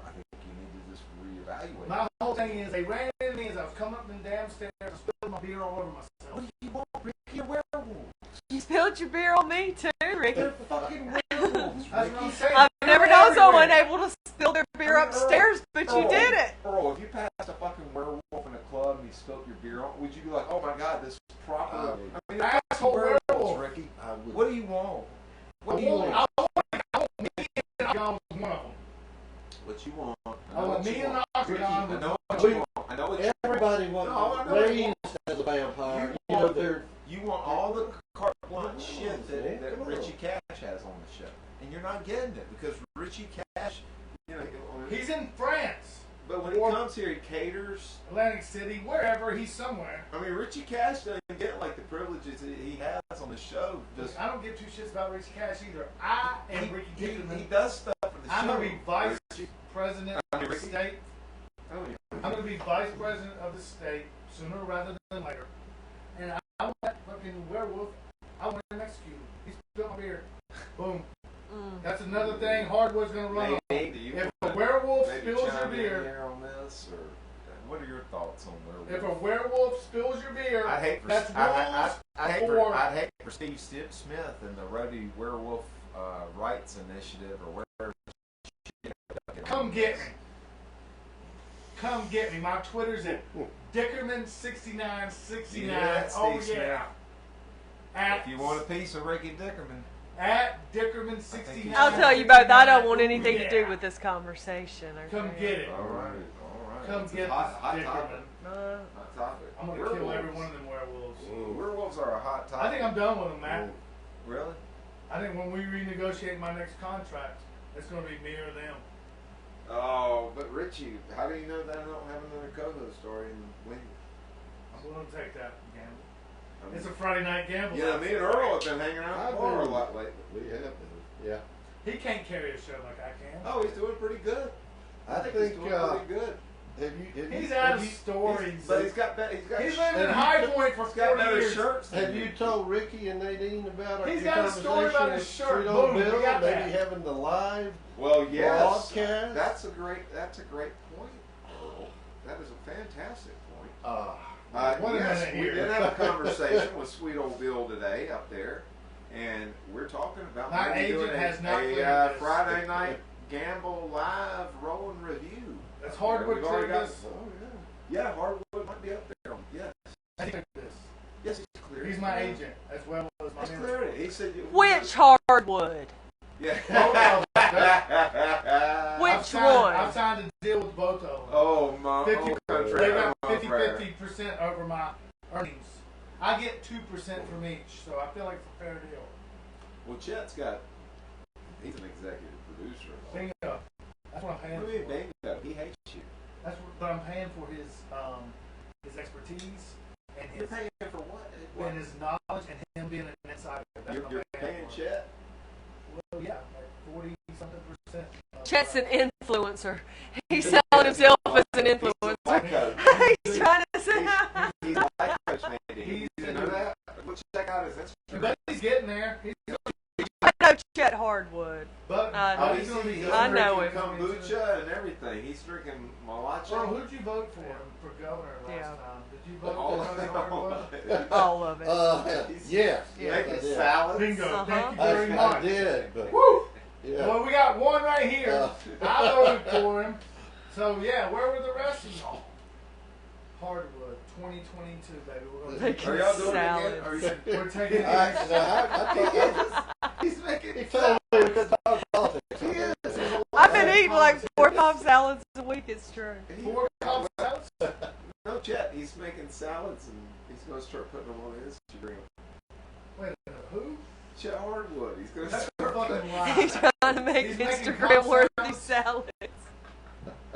[SPEAKER 2] I think you need to just reevaluate.
[SPEAKER 3] My whole thing is, they ran into me as I was coming up the damn stairs, I spilled my beer all over myself.
[SPEAKER 2] What do you want, Ricky? You're werewolves.
[SPEAKER 1] You spilled your beer on me too, Ricky.
[SPEAKER 2] They're fucking werewolves,
[SPEAKER 3] That's what I'm saying.
[SPEAKER 1] I've never known someone
[SPEAKER 3] Everywhere.
[SPEAKER 1] able to spill their beer upstairs, but you did it.
[SPEAKER 2] Earl, if you passed a fucking werewolf in a club and he spilled your beer on, would you be like, oh my god, this is proper? I mean, they're
[SPEAKER 3] Asshole
[SPEAKER 2] fucking werewolves,
[SPEAKER 3] werewolf.
[SPEAKER 2] Ricky.
[SPEAKER 4] I would.
[SPEAKER 2] What do you want? What do you
[SPEAKER 3] I
[SPEAKER 2] want?
[SPEAKER 3] want me and Octagon was one of them.
[SPEAKER 2] What you want?
[SPEAKER 3] I want me and Octagon
[SPEAKER 2] I
[SPEAKER 3] was
[SPEAKER 2] know what you want. I know what you want.
[SPEAKER 4] Everybody
[SPEAKER 2] No, I
[SPEAKER 4] wants
[SPEAKER 2] know what you
[SPEAKER 4] raised as a vampire.
[SPEAKER 2] You
[SPEAKER 4] You know,
[SPEAKER 2] want,
[SPEAKER 4] they're
[SPEAKER 2] you want all the carte blanche shit
[SPEAKER 4] Come
[SPEAKER 2] that
[SPEAKER 4] on.
[SPEAKER 2] Richie Cash has on the show. And you're not getting it because Richie Cash, you know,
[SPEAKER 3] He's in France,
[SPEAKER 2] but when he comes here, he caters.
[SPEAKER 3] Atlantic City, wherever, he's somewhere.
[SPEAKER 2] I mean, Richie Cash doesn't get like the privileges that he has on the show. Just
[SPEAKER 3] I don't give two shits about Rich Cash either. I am Ricky
[SPEAKER 2] he
[SPEAKER 3] Dickerman.
[SPEAKER 2] does stuff for the
[SPEAKER 3] I'm
[SPEAKER 2] show.
[SPEAKER 3] going to be vice
[SPEAKER 2] Richie-
[SPEAKER 3] president
[SPEAKER 2] I
[SPEAKER 3] of
[SPEAKER 2] mean,
[SPEAKER 3] the
[SPEAKER 2] Ricky-
[SPEAKER 3] state.
[SPEAKER 2] I don't even-
[SPEAKER 3] I'm going to be vice president of the state sooner rather than later. And I want that fucking werewolf. I want him executed. He spilled my beer. Boom. That's another thing Hardwood's going to run on.
[SPEAKER 2] Nate, do you
[SPEAKER 3] If
[SPEAKER 2] want
[SPEAKER 3] a werewolf
[SPEAKER 2] maybe
[SPEAKER 3] spills your
[SPEAKER 2] chime in
[SPEAKER 3] beer,
[SPEAKER 2] here on this, or what are your thoughts on werewolves?
[SPEAKER 3] if a werewolf spills your beer,
[SPEAKER 2] I hate for
[SPEAKER 3] that's
[SPEAKER 2] I'd hate
[SPEAKER 3] rules
[SPEAKER 2] for I'd hate for Steve Smith and the Rhodey Werewolf Rights Initiative or whatever.
[SPEAKER 3] Come get me. Come get me. My Twitter's at Dickerman6969.
[SPEAKER 2] Yeah,
[SPEAKER 3] Oh
[SPEAKER 2] Steve
[SPEAKER 3] yeah. At,
[SPEAKER 2] If you want a piece of Ricky Dickerman,
[SPEAKER 3] at Dickerman69.
[SPEAKER 1] I'll tell you both, I don't want anything to do with this conversation. Okay?
[SPEAKER 3] Come get it.
[SPEAKER 2] all right.
[SPEAKER 3] Come
[SPEAKER 2] It's a
[SPEAKER 3] get
[SPEAKER 2] hot
[SPEAKER 3] this
[SPEAKER 2] topic.
[SPEAKER 3] Dickerman.
[SPEAKER 2] Hot topic.
[SPEAKER 3] I'm gonna kill every one of them werewolves.
[SPEAKER 2] Werewolves are a hot topic.
[SPEAKER 3] I think I'm done with them, Matt.
[SPEAKER 2] Really?
[SPEAKER 3] I think when we renegotiate my next contract, it's gonna be me or them.
[SPEAKER 2] Oh, but Richie, how do you know that I don't have another co-host story in when?
[SPEAKER 3] I'm willing to take that gamble.
[SPEAKER 2] I mean,
[SPEAKER 3] It's a Friday night gamble.
[SPEAKER 2] yeah, me and Earl have been hanging out at the bar a lot lately.
[SPEAKER 4] We have been. Yeah.
[SPEAKER 3] He can't carry a show like I can.
[SPEAKER 2] Oh, he's doing pretty good.
[SPEAKER 4] I
[SPEAKER 2] think
[SPEAKER 4] think,
[SPEAKER 2] he's doing pretty good.
[SPEAKER 3] He's out of stories.
[SPEAKER 2] But he's got
[SPEAKER 3] He's lived in High Point for
[SPEAKER 2] he's got
[SPEAKER 3] 40
[SPEAKER 2] better
[SPEAKER 3] years.
[SPEAKER 2] shirts. Than
[SPEAKER 4] Have you told Ricky and Nadine about our
[SPEAKER 3] He's
[SPEAKER 4] your
[SPEAKER 3] got a story
[SPEAKER 4] conversation
[SPEAKER 3] about his
[SPEAKER 4] with
[SPEAKER 3] shirt.
[SPEAKER 4] Sweet Old
[SPEAKER 3] Boom, we
[SPEAKER 4] Bill?
[SPEAKER 3] got
[SPEAKER 4] Maybe
[SPEAKER 3] that.
[SPEAKER 4] having the live
[SPEAKER 2] Well, yes.
[SPEAKER 4] broadcast?
[SPEAKER 2] That's a great point, Earl. That is a fantastic point.
[SPEAKER 3] Wait a
[SPEAKER 2] Yes,
[SPEAKER 3] minute
[SPEAKER 2] we
[SPEAKER 3] here.
[SPEAKER 2] did have a conversation with Sweet Old Bill today up there, and we're talking about
[SPEAKER 3] My
[SPEAKER 2] maybe doing
[SPEAKER 3] agent has not cleared
[SPEAKER 2] a
[SPEAKER 3] this.
[SPEAKER 2] Friday night gamble live rolling review.
[SPEAKER 3] That's
[SPEAKER 2] up
[SPEAKER 3] Hardwood
[SPEAKER 2] there. We've already
[SPEAKER 3] cleared
[SPEAKER 2] got-
[SPEAKER 3] this.
[SPEAKER 2] Oh yeah, yeah. Hardwood might be up there. Yes,
[SPEAKER 3] I think this.
[SPEAKER 2] yes, he's clear.
[SPEAKER 3] He's my agent as well as my
[SPEAKER 2] He's
[SPEAKER 3] mentor.
[SPEAKER 2] cleared it. He said you.
[SPEAKER 1] Which hardwood?
[SPEAKER 2] Yeah.
[SPEAKER 1] Which
[SPEAKER 3] I've signed,
[SPEAKER 1] one?
[SPEAKER 3] I've signed a deal with both of them.
[SPEAKER 2] Oh my.
[SPEAKER 3] 50,
[SPEAKER 2] oh, country.
[SPEAKER 3] they got
[SPEAKER 2] Oh, prayer.
[SPEAKER 3] 50% over my earnings. I get 2% from each, so I feel like it's a fair deal.
[SPEAKER 2] Well, Chet's got. He's an executive producer.
[SPEAKER 3] Bingo. That's what I'm paying
[SPEAKER 2] What do you
[SPEAKER 3] for.
[SPEAKER 2] mean, bingo? He hates you.
[SPEAKER 3] That's what I'm paying for his expertise and
[SPEAKER 2] You're
[SPEAKER 3] his
[SPEAKER 2] paying for what?
[SPEAKER 3] and his knowledge and him being an insider. That's
[SPEAKER 2] You're
[SPEAKER 3] what I'm
[SPEAKER 2] paying
[SPEAKER 3] for.
[SPEAKER 2] Chet?
[SPEAKER 3] Well, yeah, like 40-something%.
[SPEAKER 1] Chet's an influencer. He's selling himself as an influencer. He's trying to say.
[SPEAKER 2] He's a life coach, maybe.
[SPEAKER 3] He's
[SPEAKER 2] You know that? We'll check out his Instagram.
[SPEAKER 3] But he's getting there. He's
[SPEAKER 1] I know Chet Hardwood.
[SPEAKER 3] but
[SPEAKER 1] I
[SPEAKER 3] he's gonna be
[SPEAKER 2] he's
[SPEAKER 3] good.
[SPEAKER 1] I know
[SPEAKER 2] drinking
[SPEAKER 1] him.
[SPEAKER 2] kombucha and everything. He's drinking malacha.
[SPEAKER 3] Well, who'd you vote for governor last
[SPEAKER 1] Yeah.
[SPEAKER 3] time? Did you vote
[SPEAKER 2] all
[SPEAKER 3] for Tony Hardwood?
[SPEAKER 1] All of it.
[SPEAKER 4] Yes.
[SPEAKER 2] Making
[SPEAKER 4] I did.
[SPEAKER 2] salads.
[SPEAKER 3] Bingo. Thank you
[SPEAKER 4] I,
[SPEAKER 3] very
[SPEAKER 4] I
[SPEAKER 3] much.
[SPEAKER 4] did, but
[SPEAKER 3] Woo!
[SPEAKER 4] yeah.
[SPEAKER 3] Well, we got one right here. I voted for him. So yeah, where were the rest of y'all? Hardwood, 2022, baby. We're gonna
[SPEAKER 1] Thank
[SPEAKER 2] Are
[SPEAKER 1] you.
[SPEAKER 2] y'all doing it
[SPEAKER 1] Salad.
[SPEAKER 2] again? Are you,
[SPEAKER 3] we're taking it.
[SPEAKER 4] I
[SPEAKER 2] he's making
[SPEAKER 4] he told me we could talk politics.
[SPEAKER 2] He is.
[SPEAKER 1] I've been eating like 4 or 5 salads a week. It's true.
[SPEAKER 3] Four cups out.
[SPEAKER 2] No, Chet. He's making salads and he's going to start putting them on Instagram.
[SPEAKER 3] Wait a minute, who?
[SPEAKER 2] Chet Hardwood. He's going to
[SPEAKER 3] That's a
[SPEAKER 2] start.
[SPEAKER 3] fucking lie.
[SPEAKER 1] He's trying to make
[SPEAKER 3] He's making
[SPEAKER 1] Instagram-worthy
[SPEAKER 3] cup
[SPEAKER 1] salads.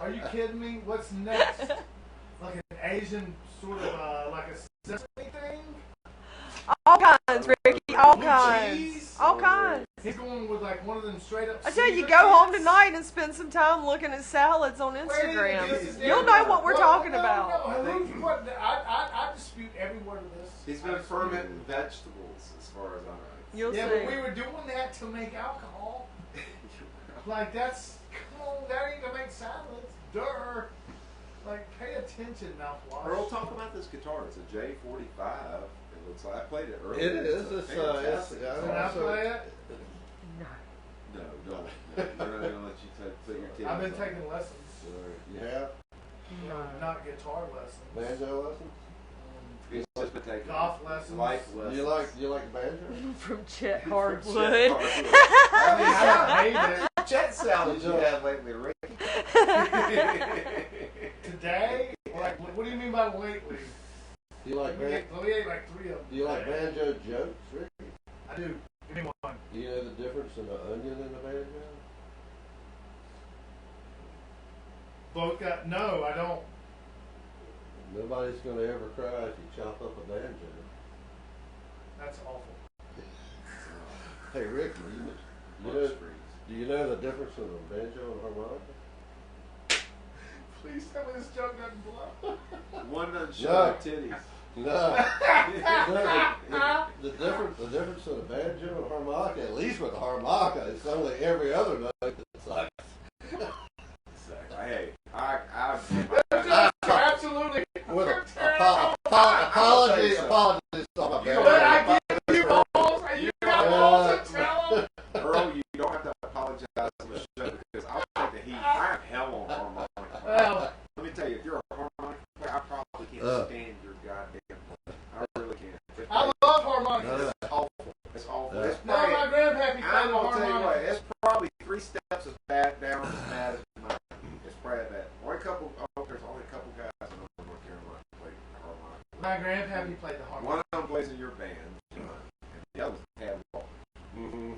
[SPEAKER 3] Are you kidding me? What's next? Like an Asian sort of like a sesame thing?
[SPEAKER 1] All kinds, Ricky. All
[SPEAKER 3] Blue
[SPEAKER 1] kinds.
[SPEAKER 3] cheese?
[SPEAKER 1] All kinds.
[SPEAKER 3] He's going with like one of them straight up.
[SPEAKER 1] I tell you,
[SPEAKER 3] Caesar
[SPEAKER 1] go home
[SPEAKER 3] kits?
[SPEAKER 1] tonight and spend some time looking at salads on
[SPEAKER 3] Wait a minute,
[SPEAKER 1] Instagram.
[SPEAKER 3] this is
[SPEAKER 1] You'll know
[SPEAKER 3] different.
[SPEAKER 1] what we're
[SPEAKER 3] Well,
[SPEAKER 1] talking
[SPEAKER 3] no,
[SPEAKER 1] about.
[SPEAKER 3] No, what, I dispute every word of this.
[SPEAKER 2] He's
[SPEAKER 3] I
[SPEAKER 2] been
[SPEAKER 3] dispute
[SPEAKER 2] fermenting
[SPEAKER 3] it.
[SPEAKER 2] vegetables as far as I know.
[SPEAKER 1] You'll
[SPEAKER 3] Yeah,
[SPEAKER 1] see.
[SPEAKER 3] but we were doing that to make alcohol. Like that's come on, that ain't to make salads. Duh. Like pay attention, mouthwash.
[SPEAKER 2] Earl, talk about this guitar. It's a J45. It looks like I played it earlier.
[SPEAKER 4] It is. It's
[SPEAKER 2] fantastic
[SPEAKER 3] Can I
[SPEAKER 2] guitar.
[SPEAKER 3] play it?
[SPEAKER 2] No,
[SPEAKER 4] don't.
[SPEAKER 2] You're not gonna let you put your titties
[SPEAKER 3] I've been
[SPEAKER 2] on.
[SPEAKER 3] taking lessons.
[SPEAKER 4] You have
[SPEAKER 3] Not guitar lessons.
[SPEAKER 4] banjo lessons?
[SPEAKER 2] He's just been taking
[SPEAKER 3] Golf lessons.
[SPEAKER 2] life
[SPEAKER 4] Do
[SPEAKER 2] lessons.
[SPEAKER 4] you like banjo?
[SPEAKER 1] From Chet
[SPEAKER 2] From
[SPEAKER 1] Hardwood.
[SPEAKER 2] Chet Hardwood.
[SPEAKER 3] I hate it.
[SPEAKER 2] Chet sounds you have lately, Rick.
[SPEAKER 3] Today? Like, what do you mean by lately?
[SPEAKER 4] Do you like
[SPEAKER 3] Let me get like 3 of them.
[SPEAKER 4] Do you like banjo jokes, Ricky?
[SPEAKER 3] I do. Give me one.
[SPEAKER 4] Do you know the difference in an onion and a banjo?
[SPEAKER 3] Both got, no, I don't.
[SPEAKER 4] Nobody's gonna ever cry if you chop up a banjo.
[SPEAKER 3] That's awful.
[SPEAKER 4] Hey, Rick, do you know the difference in a banjo and harmonica?
[SPEAKER 3] Please tell me this joke doesn't blow.
[SPEAKER 2] One doesn't show
[SPEAKER 4] No.
[SPEAKER 2] the titties.
[SPEAKER 4] No. the difference in a banjo and harmonica, at least with the harmonica, it's only every other note that sucks.
[SPEAKER 2] Hey,
[SPEAKER 3] Absolutely.
[SPEAKER 4] With apologies on my
[SPEAKER 3] But
[SPEAKER 4] banjo.
[SPEAKER 3] I give you balls, and you got balls to tell them.
[SPEAKER 2] Earl, you don't have to apologize on the show because I'll take the heat. I am hell on harmonica.
[SPEAKER 3] Well,
[SPEAKER 2] Let me tell you, if you're a harmonica player, I probably can't stand your goddamn. I really can't.
[SPEAKER 3] I love harmonica.
[SPEAKER 2] It's awful. It's awful. It's
[SPEAKER 3] No,
[SPEAKER 2] probably,
[SPEAKER 3] my grandpappy played
[SPEAKER 2] I'm
[SPEAKER 3] the
[SPEAKER 2] gonna tell you what.
[SPEAKER 3] harmonica.
[SPEAKER 2] It's probably 3 steps as bad down as bad as mine. It's probably that. Only a couple. Oh, there's only a couple guys in North Carolina that play harmonica.
[SPEAKER 3] My grandpappy played the
[SPEAKER 2] One
[SPEAKER 3] harmonica.
[SPEAKER 2] of them plays in your band, John, and the other's Tad Walker.
[SPEAKER 4] Mm-hmm.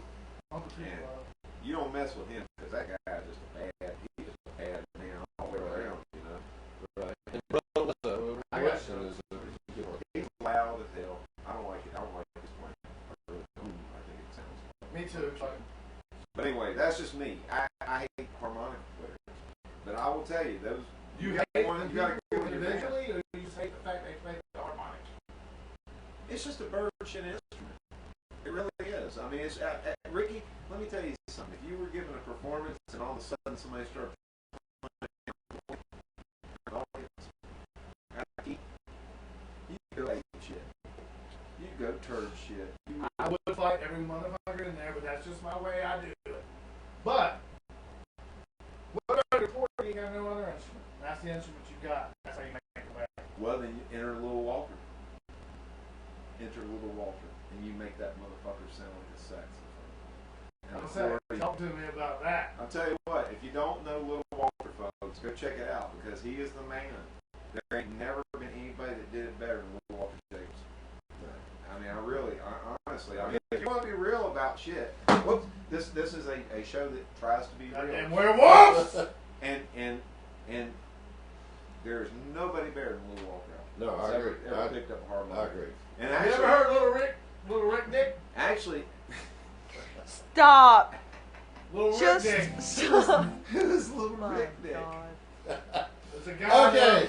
[SPEAKER 3] Uncle Pete
[SPEAKER 2] Yeah.
[SPEAKER 3] loved.
[SPEAKER 2] You don't mess with him because that guy's just a bad. He's just a bad man all the way around. You know.
[SPEAKER 4] Right. And Bubba,
[SPEAKER 3] I got
[SPEAKER 4] question is,
[SPEAKER 2] He's loud as hell. I don't like it. I don't like his playing. I really don't. I think it sounds.
[SPEAKER 3] Me too.
[SPEAKER 2] But anyway, that's just me. I hate harmonica players. But I will tell you, those
[SPEAKER 3] You
[SPEAKER 2] got
[SPEAKER 3] hate
[SPEAKER 2] one.
[SPEAKER 3] the
[SPEAKER 2] You got to
[SPEAKER 3] people
[SPEAKER 2] go with your band.
[SPEAKER 3] individually, or you just hate the fact they play the harmonica?
[SPEAKER 2] It's just a bird shit instrument. It really is. I mean, it's Ricky. Let me tell you something. If you were given a performance and all of a sudden somebody started playing an audience, you go ape shit. You go turd shit. You
[SPEAKER 3] I would fight every motherfucker in there, but that's just my way I do it. But what about your poor? You got no other instrument. That's the instrument you got. That's how you make it back.
[SPEAKER 2] well, then you enter Little Walter. Enter Little Walter, and you make that motherfucker sound like a saxophone. And
[SPEAKER 3] I'm
[SPEAKER 2] I've
[SPEAKER 3] saying,
[SPEAKER 2] already-
[SPEAKER 3] talk to me about that.
[SPEAKER 2] I'll tell you what, if you don't know Little Walter, folks, go check it out because he is the man. There ain't never been anybody that did it better than Little Walter James. I mean, honestly, I mean, if you want to be real about shit, whoops, this is a show that tries to be real.
[SPEAKER 3] And werewolves!
[SPEAKER 2] And there's nobody better than Little Walter.
[SPEAKER 4] No, I
[SPEAKER 2] Ever
[SPEAKER 4] agree.
[SPEAKER 2] picked up a harmonica.
[SPEAKER 4] I agree.
[SPEAKER 2] And
[SPEAKER 3] You
[SPEAKER 2] actually,
[SPEAKER 3] ever heard Little Rick Dick?
[SPEAKER 2] actually,
[SPEAKER 1] Stop.
[SPEAKER 3] Little Rick
[SPEAKER 1] Just
[SPEAKER 3] Dick.
[SPEAKER 1] stop.
[SPEAKER 2] who's Little
[SPEAKER 1] My
[SPEAKER 2] Rick Dick?
[SPEAKER 1] God.
[SPEAKER 3] It's a guy.
[SPEAKER 4] Okay.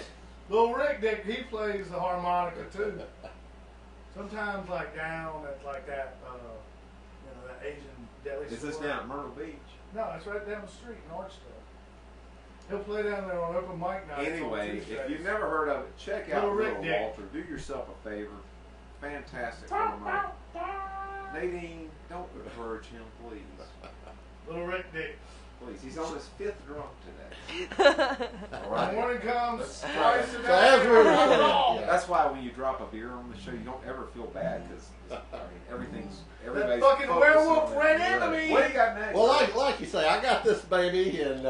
[SPEAKER 3] Little Rick Dick, he plays the harmonica too. Sometimes like down at like that, that Asian deli
[SPEAKER 2] Is
[SPEAKER 3] store.
[SPEAKER 2] this down at Myrtle Beach?
[SPEAKER 3] No, it's right down the street in Archdale. He'll play down there on open mic nights.
[SPEAKER 2] Anyway,
[SPEAKER 3] on
[SPEAKER 2] if
[SPEAKER 3] Tuesdays.
[SPEAKER 2] you've never heard of it, check out
[SPEAKER 3] Little Rick
[SPEAKER 2] Little
[SPEAKER 3] Dick.
[SPEAKER 2] Walter. Do yourself a favor. Fantastic harmonica. Nadine, don't encourage him, please.
[SPEAKER 3] Little Rick Dick.
[SPEAKER 2] Please, he's on his 5th drunk today. All
[SPEAKER 3] The
[SPEAKER 2] right.
[SPEAKER 3] morning comes
[SPEAKER 2] That's
[SPEAKER 3] twice a
[SPEAKER 4] So
[SPEAKER 3] day.
[SPEAKER 4] as we were
[SPEAKER 3] not
[SPEAKER 4] saying,
[SPEAKER 3] at all.
[SPEAKER 4] yeah.
[SPEAKER 2] That's why when you drop a beer on the show, you don't ever feel bad because everybody's
[SPEAKER 3] fucking
[SPEAKER 2] focused
[SPEAKER 3] werewolf
[SPEAKER 2] on
[SPEAKER 3] ran
[SPEAKER 2] that.
[SPEAKER 3] into me.
[SPEAKER 2] What do you got next?
[SPEAKER 4] Well, like you say, I got this baby in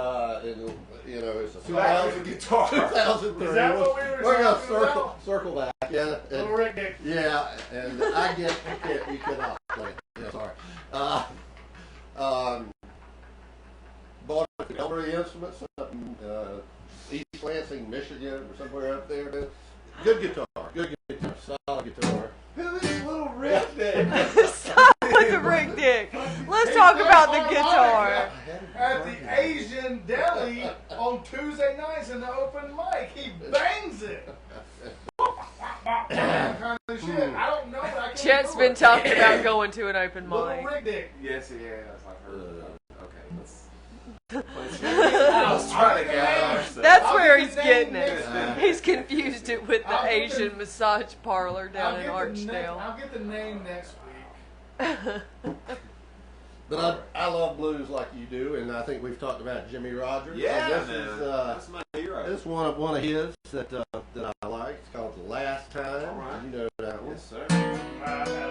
[SPEAKER 4] it's a
[SPEAKER 2] So that was a guitar.
[SPEAKER 4] 2003.
[SPEAKER 3] Is that what we were
[SPEAKER 4] We're gonna
[SPEAKER 3] talking
[SPEAKER 4] circle back, yeah.
[SPEAKER 3] Little
[SPEAKER 4] And,
[SPEAKER 3] Rick Dick.
[SPEAKER 4] yeah, and I get you cannot play it. Yeah, sorry. Bought a Elbury Instruments up in East Lansing, Michigan, or somewhere up there. Good guitar, solid guitar.
[SPEAKER 2] Who is Little Rick Dick?
[SPEAKER 1] Stop with the Rick Dick. Let's talk about the guitar.
[SPEAKER 3] At the Asian deli on Tuesday nights in the open mic, he bangs it. Kind of shit. I don't know, but I can't
[SPEAKER 1] Chet's
[SPEAKER 3] do
[SPEAKER 1] been
[SPEAKER 3] it.
[SPEAKER 1] talking about going to an open
[SPEAKER 3] Little
[SPEAKER 1] mic.
[SPEAKER 3] Rick Dick.
[SPEAKER 2] Yes, he has. I've heard. Okay, let's
[SPEAKER 3] I'll
[SPEAKER 2] try to
[SPEAKER 3] get
[SPEAKER 2] get
[SPEAKER 3] the
[SPEAKER 2] out
[SPEAKER 3] name.
[SPEAKER 2] of
[SPEAKER 1] That's
[SPEAKER 3] I'll
[SPEAKER 1] where
[SPEAKER 3] get
[SPEAKER 1] he's
[SPEAKER 3] the
[SPEAKER 1] getting
[SPEAKER 3] name
[SPEAKER 1] it.
[SPEAKER 3] next
[SPEAKER 1] He's confused it with the
[SPEAKER 3] I'll get the-
[SPEAKER 1] Asian massage parlor down in
[SPEAKER 3] I'll
[SPEAKER 1] Archdale.
[SPEAKER 3] get the name next week.
[SPEAKER 4] But I love blues like you do, and I think we've talked about Jimmy Rogers.
[SPEAKER 2] Yeah,
[SPEAKER 4] this
[SPEAKER 2] man.
[SPEAKER 4] is
[SPEAKER 2] That's my hero.
[SPEAKER 4] this is one of his that I like. It's called The Last Time.
[SPEAKER 2] All right.
[SPEAKER 4] You know that one.
[SPEAKER 2] Yes, sir.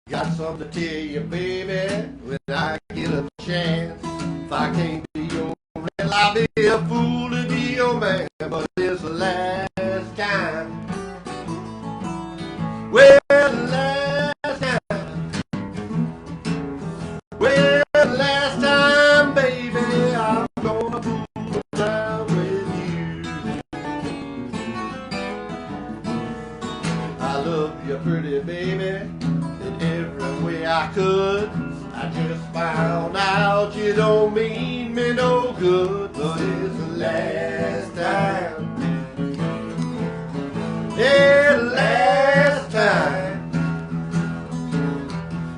[SPEAKER 4] Got something to tell you, baby, when I get a chance. If I can't be your friend, I'll be a fool to be your man, but it's the last time. Well, the last time. Well, the last time, baby, I'm gonna fool around with you. I love you, pretty baby, in every way I could. I just found out you don't mean me no good, but it's the last time. Yeah, the last time.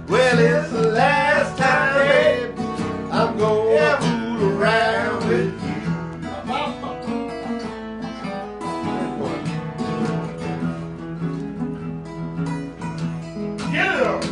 [SPEAKER 4] Well, it's the last time, babe, I'm gonna fool around with you.
[SPEAKER 3] Get it!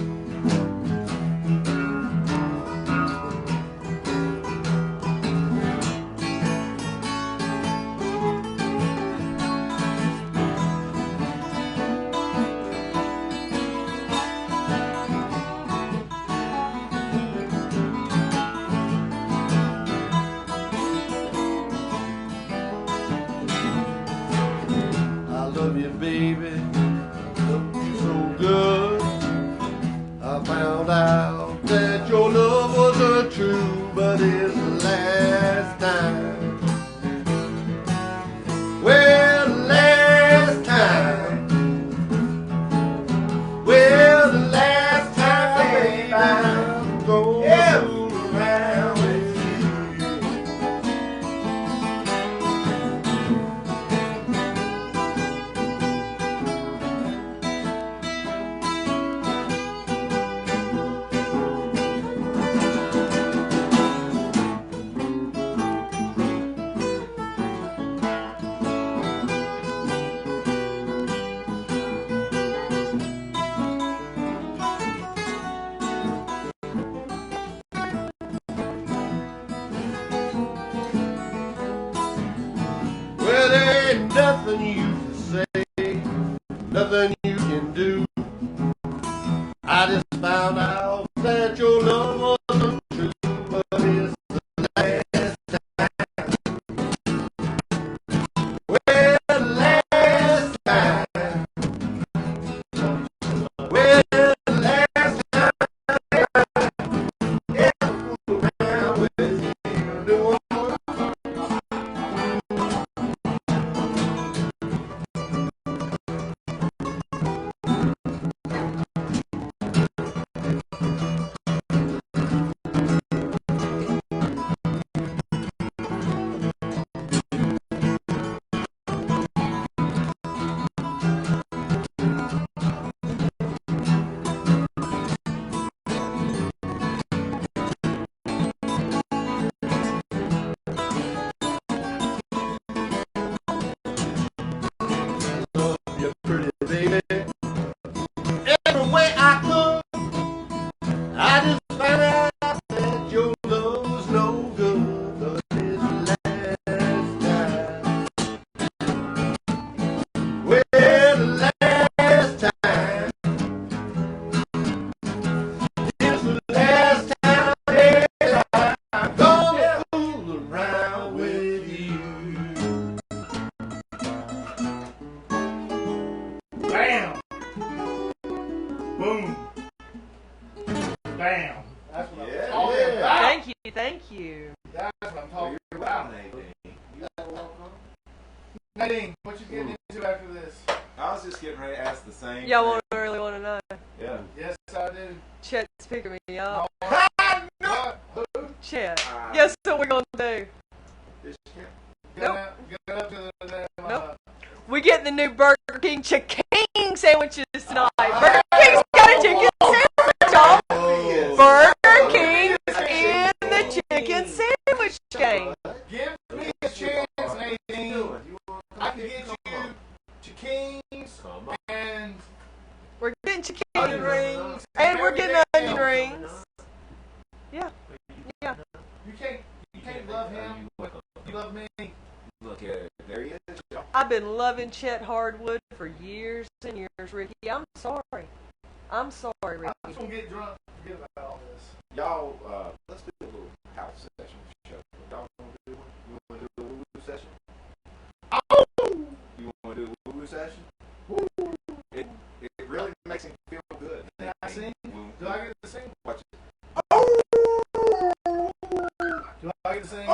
[SPEAKER 4] I love you, baby. Love you so good. I found out that your love wasn't true, but it's the last time. Well, the last time. Well, the last time, baby, I'm gonna fool around with you. Well, there ain't nothing you can say, nothing you can do. I just found out that your love wasn't true, but it's the last time. Well, the last time. Well, the last time. Yeah, around with you. Love you, pretty baby. Every way I could, I just found out that your love was no good, but it's the last time. Well, the last time. It's the last time, baby, I'm gonna fool around with you.
[SPEAKER 3] Bam! Boom! Bam! That's what
[SPEAKER 2] Yeah,
[SPEAKER 3] I'm talking
[SPEAKER 2] yeah.
[SPEAKER 3] about.
[SPEAKER 1] Thank you, thank you.
[SPEAKER 3] That's what I'm
[SPEAKER 2] Well,
[SPEAKER 3] talking
[SPEAKER 2] you're
[SPEAKER 3] about.
[SPEAKER 2] right, Nadine. You have a walk on?
[SPEAKER 3] Nadine, what you getting into after this?
[SPEAKER 2] I was just getting ready to ask the same.
[SPEAKER 1] Y'all
[SPEAKER 2] thing.
[SPEAKER 1] want to really want to know?
[SPEAKER 2] Yeah.
[SPEAKER 3] Yes, I do.
[SPEAKER 1] Chet's picking me up.
[SPEAKER 3] No. Who?
[SPEAKER 1] Chet. Guess what we're gonna do?
[SPEAKER 2] Fish camp.
[SPEAKER 3] Get up, get up to the damn,
[SPEAKER 1] Nope. We get the new Burger King chicken sandwiches tonight. Burger King's got a chicken sandwich, y'all.
[SPEAKER 2] Oh.
[SPEAKER 1] Burger King's in the chicken sandwich game.
[SPEAKER 3] Give me a chance, Nadine. I can get you chicken
[SPEAKER 1] Yeah. Yeah.
[SPEAKER 3] You can't love him. You love me.
[SPEAKER 2] Look at it. There he is. Y'all.
[SPEAKER 1] I've been loving Chet Hardwood for years and years, Ricky. I'm sorry. I'm sorry, Ricky.
[SPEAKER 3] I'm just gonna get drunk and forget about all this.
[SPEAKER 2] Y'all, let's do a little house session show. Y'all want to do one? You want to do a woo-woo session?
[SPEAKER 3] Oh!
[SPEAKER 2] You want to do a woo-woo session? It really makes him feel good.
[SPEAKER 3] Can I sing? Do I get to sing?
[SPEAKER 2] Watch it.
[SPEAKER 3] Do I get to sing?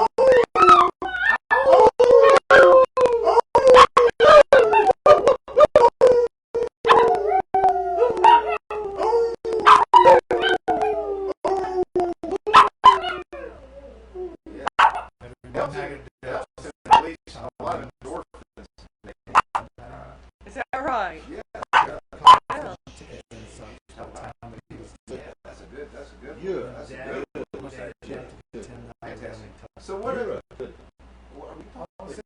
[SPEAKER 1] Is that right?
[SPEAKER 2] Yeah.
[SPEAKER 1] Yeah.
[SPEAKER 2] That's a good.
[SPEAKER 4] Yeah.
[SPEAKER 2] That's a good. Fantastic. So what are we talking?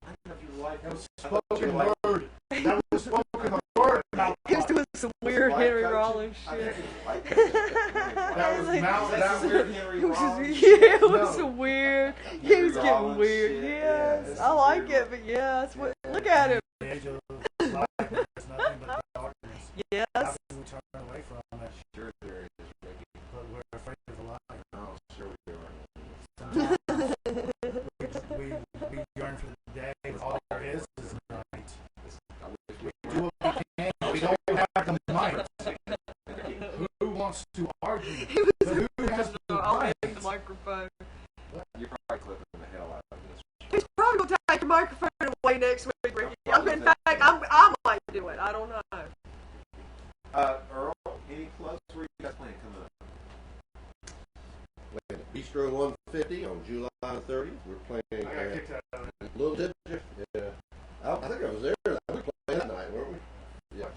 [SPEAKER 2] I don't know if you like.
[SPEAKER 3] That was spoken word. That was spoken word.
[SPEAKER 1] He was doing some weird Henry Rollins shit.
[SPEAKER 3] That was Mount. That weird Henry Rollins.
[SPEAKER 1] Yeah, it was some weird. He was getting
[SPEAKER 2] Rollins
[SPEAKER 1] weird.
[SPEAKER 2] shit.
[SPEAKER 1] Yes,
[SPEAKER 2] Yeah,
[SPEAKER 1] I like it, but yes, look at him.
[SPEAKER 3] The age of life is nothing but darkness.
[SPEAKER 1] Yes.
[SPEAKER 3] How can we turn away from it?
[SPEAKER 2] Sure there is, Ricky.
[SPEAKER 3] But we're afraid of the light.
[SPEAKER 2] Oh, sure we are.
[SPEAKER 3] We yearn for the day. All there is night.
[SPEAKER 2] I wish
[SPEAKER 3] We do what we can. We don't have the might. Who wants to argue?
[SPEAKER 1] He was
[SPEAKER 3] But who has the
[SPEAKER 1] I'll
[SPEAKER 3] might?
[SPEAKER 1] take the microphone.
[SPEAKER 2] You're probably clipping the hell out of this.
[SPEAKER 1] He's probably gonna take your microphone away next week, Ricky. In fact, I might do it. I don't know.
[SPEAKER 2] Earl, any clubs where you guys playing coming up?
[SPEAKER 4] Bistro 150 on July 30th. We're
[SPEAKER 3] I
[SPEAKER 4] playing
[SPEAKER 3] got kicked out of it.
[SPEAKER 4] Little Ditcher. Yeah. I think I was there. We were playing that night, weren't we? Yeah.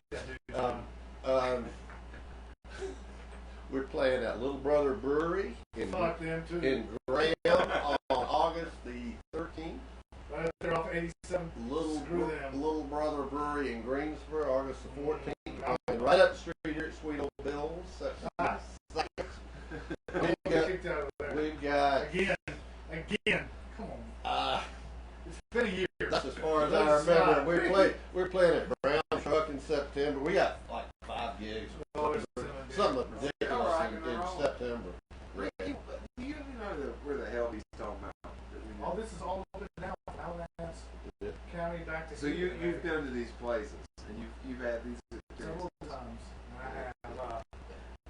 [SPEAKER 4] We're playing at Little Brother Brewery in
[SPEAKER 3] Fuck them too.
[SPEAKER 4] Graham on August the 13th.
[SPEAKER 3] Right up there off 87. Screw them.
[SPEAKER 4] Little Brother Brewery in Greensboro, August the 14th. And right up the street here at Sweet Old Bill's.
[SPEAKER 3] Kicked out of there.
[SPEAKER 4] We've got.
[SPEAKER 3] Again. Come on. It's been a year.
[SPEAKER 4] That's as far as I remember. We're playing at Brown Truck in September. We got like 5 gigs. Something ridiculous in September.
[SPEAKER 2] Ricky, do you know where the hell he's talking about?
[SPEAKER 3] All this is all open now. Outlands County back to.
[SPEAKER 2] So you've been to these places and you've had these experiences.
[SPEAKER 3] several times. I have.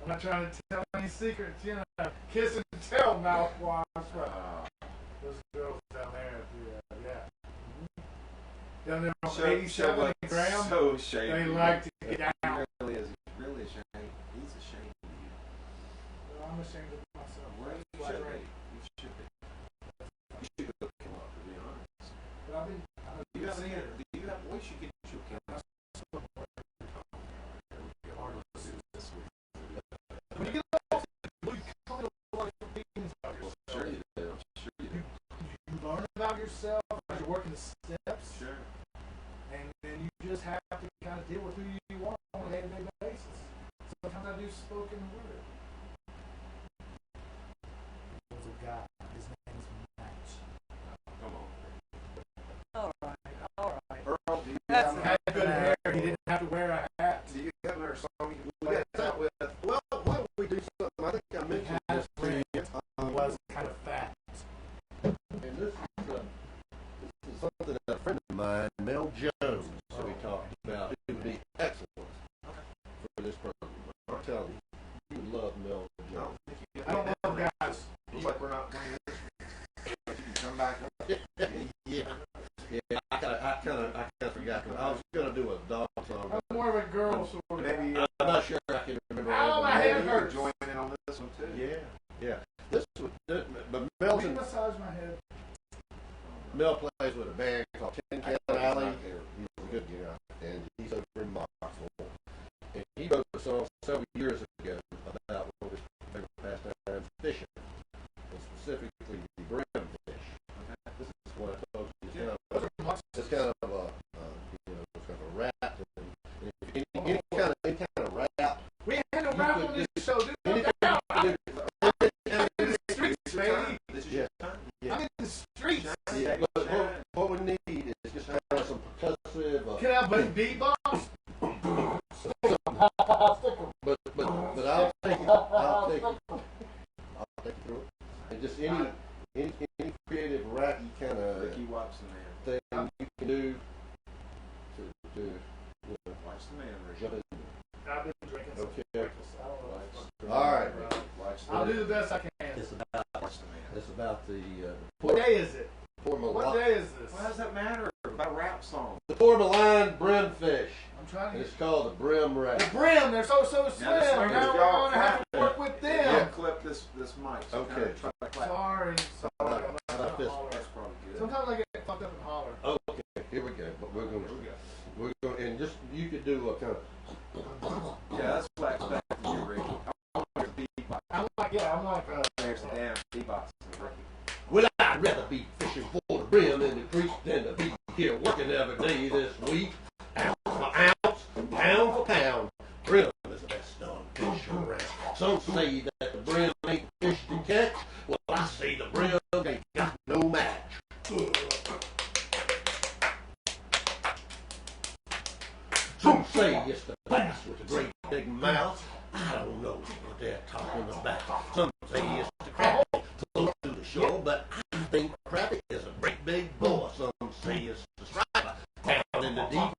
[SPEAKER 3] I'm not trying to tell any secrets, you know. Kiss and tell mouthwash. Those girls down there, yeah. Down there on 87 and Graham,
[SPEAKER 2] So shady.
[SPEAKER 3] they like to get
[SPEAKER 2] He
[SPEAKER 3] out.
[SPEAKER 2] really is. He's really ashamed. He's ashamed of you.
[SPEAKER 3] Well, I'm ashamed of myself.
[SPEAKER 2] Well, you
[SPEAKER 3] That's
[SPEAKER 2] should
[SPEAKER 3] right.
[SPEAKER 2] be. You should be. You should go look him up, to be honest.
[SPEAKER 3] But I've been
[SPEAKER 2] Do you have any? Do you have? We should get you a camera.
[SPEAKER 3] when you get off, you come to a lot of things about yourself.
[SPEAKER 2] Sure you do. I'm sure you do.
[SPEAKER 3] You learn about yourself as you're working the steps,
[SPEAKER 2] Sure.
[SPEAKER 3] and then you just have to kind of deal with who you are on a day-to-day basis. Sometimes I do spoken word. There was a guy, his name is Nite.
[SPEAKER 2] Come on.
[SPEAKER 1] All right.
[SPEAKER 2] Earl, do you
[SPEAKER 1] That's
[SPEAKER 2] have?
[SPEAKER 3] He had good hair, he didn't have to wear a hat.
[SPEAKER 2] Do you have another song you can
[SPEAKER 4] We
[SPEAKER 2] play
[SPEAKER 4] got out with. Well, why don't we do something? I think I mentioned
[SPEAKER 3] Had
[SPEAKER 4] this
[SPEAKER 3] a
[SPEAKER 4] to
[SPEAKER 3] friend
[SPEAKER 4] you.
[SPEAKER 3] who was kind of fat.
[SPEAKER 4] And this is something that a friend of mine, Mel Jones, so we talked about. It would be excellent for this program. I'm telling you, you would love Mel
[SPEAKER 2] I
[SPEAKER 4] Jones.
[SPEAKER 2] don't think you
[SPEAKER 3] I don't love guys.
[SPEAKER 2] Looks like we're not coming this week. You can come back.
[SPEAKER 4] Yeah, I kind of forgot. I was gonna do a dog song.
[SPEAKER 3] I'm more of a girl sort of guy.
[SPEAKER 2] Maybe
[SPEAKER 4] I'm not sure I can remember.
[SPEAKER 3] Ow,
[SPEAKER 4] all
[SPEAKER 3] my
[SPEAKER 4] the
[SPEAKER 3] head
[SPEAKER 4] names.
[SPEAKER 2] you could
[SPEAKER 3] hurts.
[SPEAKER 2] join in on this one too.
[SPEAKER 4] Yeah. This was, but
[SPEAKER 3] Will you massage my head?
[SPEAKER 4] Mel plays with a band called Tin Can Alley. He's a good guy, and he's over in Knoxville. And he wrote a song several years ago about one of his favorite pastimes, fishing, and specifically the brim fish. This is what I told you. It's kind of a, it's kind of a rap. And any kind of rap.
[SPEAKER 3] We ain't had no
[SPEAKER 4] You
[SPEAKER 3] rap
[SPEAKER 4] could
[SPEAKER 3] on this show. This no
[SPEAKER 4] Anything
[SPEAKER 3] doubt.
[SPEAKER 4] you just any creative, wacky kind of
[SPEAKER 2] Ricky, watch the man.
[SPEAKER 4] thing you can do to
[SPEAKER 2] Watch the man, Ricky.
[SPEAKER 4] jump in.
[SPEAKER 3] I've been drinking some
[SPEAKER 4] Okay.
[SPEAKER 3] breakfast. I don't know what's going on.
[SPEAKER 4] All right.
[SPEAKER 2] Watch the
[SPEAKER 3] I'll
[SPEAKER 2] man.
[SPEAKER 3] do the best I can.
[SPEAKER 4] It's about
[SPEAKER 2] Watch the man.
[SPEAKER 3] What day is it?
[SPEAKER 4] poor
[SPEAKER 3] What
[SPEAKER 4] malign,
[SPEAKER 3] day is this?
[SPEAKER 2] Why does that matter? About rap song.
[SPEAKER 4] the poor malign brimfish.
[SPEAKER 3] I'm trying
[SPEAKER 4] And
[SPEAKER 3] to
[SPEAKER 4] it's
[SPEAKER 3] get
[SPEAKER 4] called the brim wrap.
[SPEAKER 3] the brim. They're so slim.
[SPEAKER 2] this
[SPEAKER 3] Now
[SPEAKER 2] thing is
[SPEAKER 3] we're
[SPEAKER 2] y'all
[SPEAKER 3] gonna have to work with them.
[SPEAKER 2] Yeah, clip this mic. So
[SPEAKER 4] Okay.
[SPEAKER 2] kind of try to clap.
[SPEAKER 3] Sorry.
[SPEAKER 4] How
[SPEAKER 3] I'm
[SPEAKER 4] about
[SPEAKER 3] not
[SPEAKER 4] this?
[SPEAKER 3] holler.
[SPEAKER 2] That's probably good.
[SPEAKER 3] Sometimes I get fucked up and holler.
[SPEAKER 4] Okay, here we go. But we're gonna, and just you could do a kind of.
[SPEAKER 2] Yeah, that's what I expect from you, Ricky. I want to be
[SPEAKER 3] I'm like,
[SPEAKER 2] there's the damn beatbox, Ricky.
[SPEAKER 4] Well, I'd rather be fishing for the brim in the creek than to be here working every day this week. Ounce for ounce, pound for pound, brim is the best darn fish around. Some say that the brim ain't fish to catch. Well, I say the brim ain't got no match. Some say it's the bass with a great big mouth. I don't know what they're talking about. Some say it's the crappie close to the shore, but I think crappie is a great big boy. Some say it's the striper down in the deep,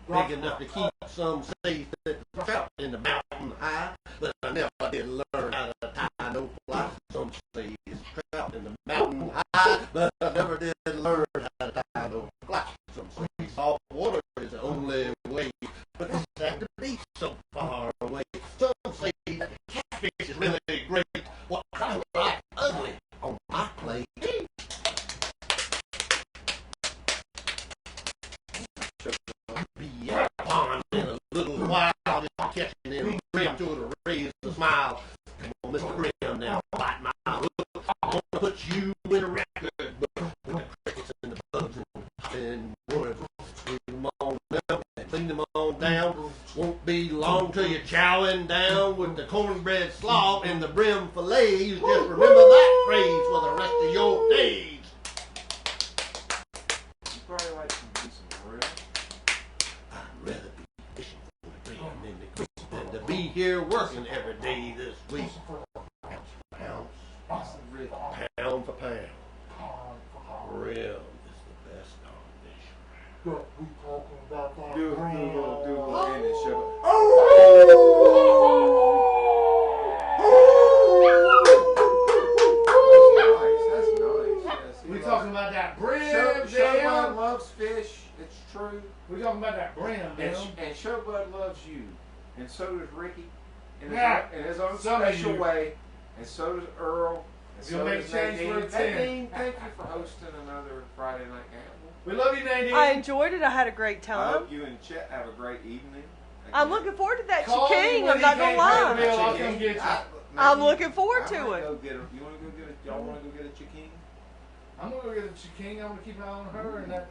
[SPEAKER 4] big enough to keep. Some say that the trout in the mountain high, but I never did learn how to tie no fly. Some say it's trout in the mountain high, but I never did learn how to tie no fly. Some say salt water is the only way, but this has to be so far away. Some say that catfish is really great. Well, I like ugly on my plate. Be at a pond in a little while, just catching them brim to the raise a smile. Come on, Mr. Brim, now bite my hook. I'm gonna put you in a record book with the crickets and the bugs and worms. Leave them on up and clean them on down. Won't be long till you're chowing down with the cornbread slaw and the brim fillets. Just remember that phrase for the rest of your days.
[SPEAKER 2] You probably like to do some real.
[SPEAKER 4] I'd rather be fishing for the brim in the creek than to be here working every day this week. Ounce for ounce, pound for pound, brim is the best darn fish.
[SPEAKER 3] We talking about that.
[SPEAKER 2] Do a little end and show it. That's nice. Yes,
[SPEAKER 3] We talking about that brim,
[SPEAKER 2] Showbud
[SPEAKER 3] damn.
[SPEAKER 2] loves fish. It's true.
[SPEAKER 3] We talking about that brim,
[SPEAKER 2] And,
[SPEAKER 3] damn.
[SPEAKER 2] and Showbud loves you. And so does Ricky. In his,
[SPEAKER 3] Yeah.
[SPEAKER 2] in his own
[SPEAKER 3] Some of
[SPEAKER 2] special
[SPEAKER 3] you.
[SPEAKER 2] way. And so does Earl. And
[SPEAKER 3] You'll
[SPEAKER 2] so
[SPEAKER 3] make
[SPEAKER 2] does
[SPEAKER 3] change
[SPEAKER 2] Nadine.
[SPEAKER 3] for a 10.
[SPEAKER 2] Nadine, thank you for hosting another Friday Night Gamble.
[SPEAKER 3] We love you, Nadine.
[SPEAKER 1] I enjoyed it. I had a great
[SPEAKER 2] I
[SPEAKER 1] time.
[SPEAKER 2] hope you and Chet have a great evening.
[SPEAKER 1] I'm looking forward to that
[SPEAKER 3] Call me
[SPEAKER 1] chicken.
[SPEAKER 3] when
[SPEAKER 1] I'm
[SPEAKER 3] he
[SPEAKER 1] not gonna
[SPEAKER 3] can't pay the
[SPEAKER 1] lie.
[SPEAKER 3] bill. I'll come get you.
[SPEAKER 1] I'm looking forward to
[SPEAKER 2] might
[SPEAKER 1] it.
[SPEAKER 2] Go get her. You want to go get a? Y'all want to go get a chicken?
[SPEAKER 3] I'm gonna go get a king. I'm gonna keep an eye on her and that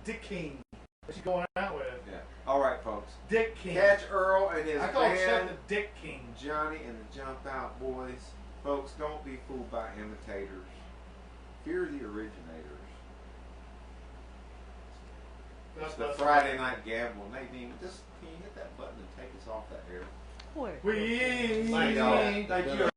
[SPEAKER 3] Dick King that she's going out with.
[SPEAKER 2] Yeah. All right, folks.
[SPEAKER 3] Dick King.
[SPEAKER 2] Catch Earl and his
[SPEAKER 3] I call Chet
[SPEAKER 2] band,
[SPEAKER 3] the Dick King.
[SPEAKER 2] Johnny and the Jump Out Boys. Folks, don't be fooled by imitators. Fear the originators. It's the Friday Night Gamble. Nadine, just can you hit that button and take us off that air?
[SPEAKER 1] What?
[SPEAKER 3] We.
[SPEAKER 2] Thank y'all. Thank you.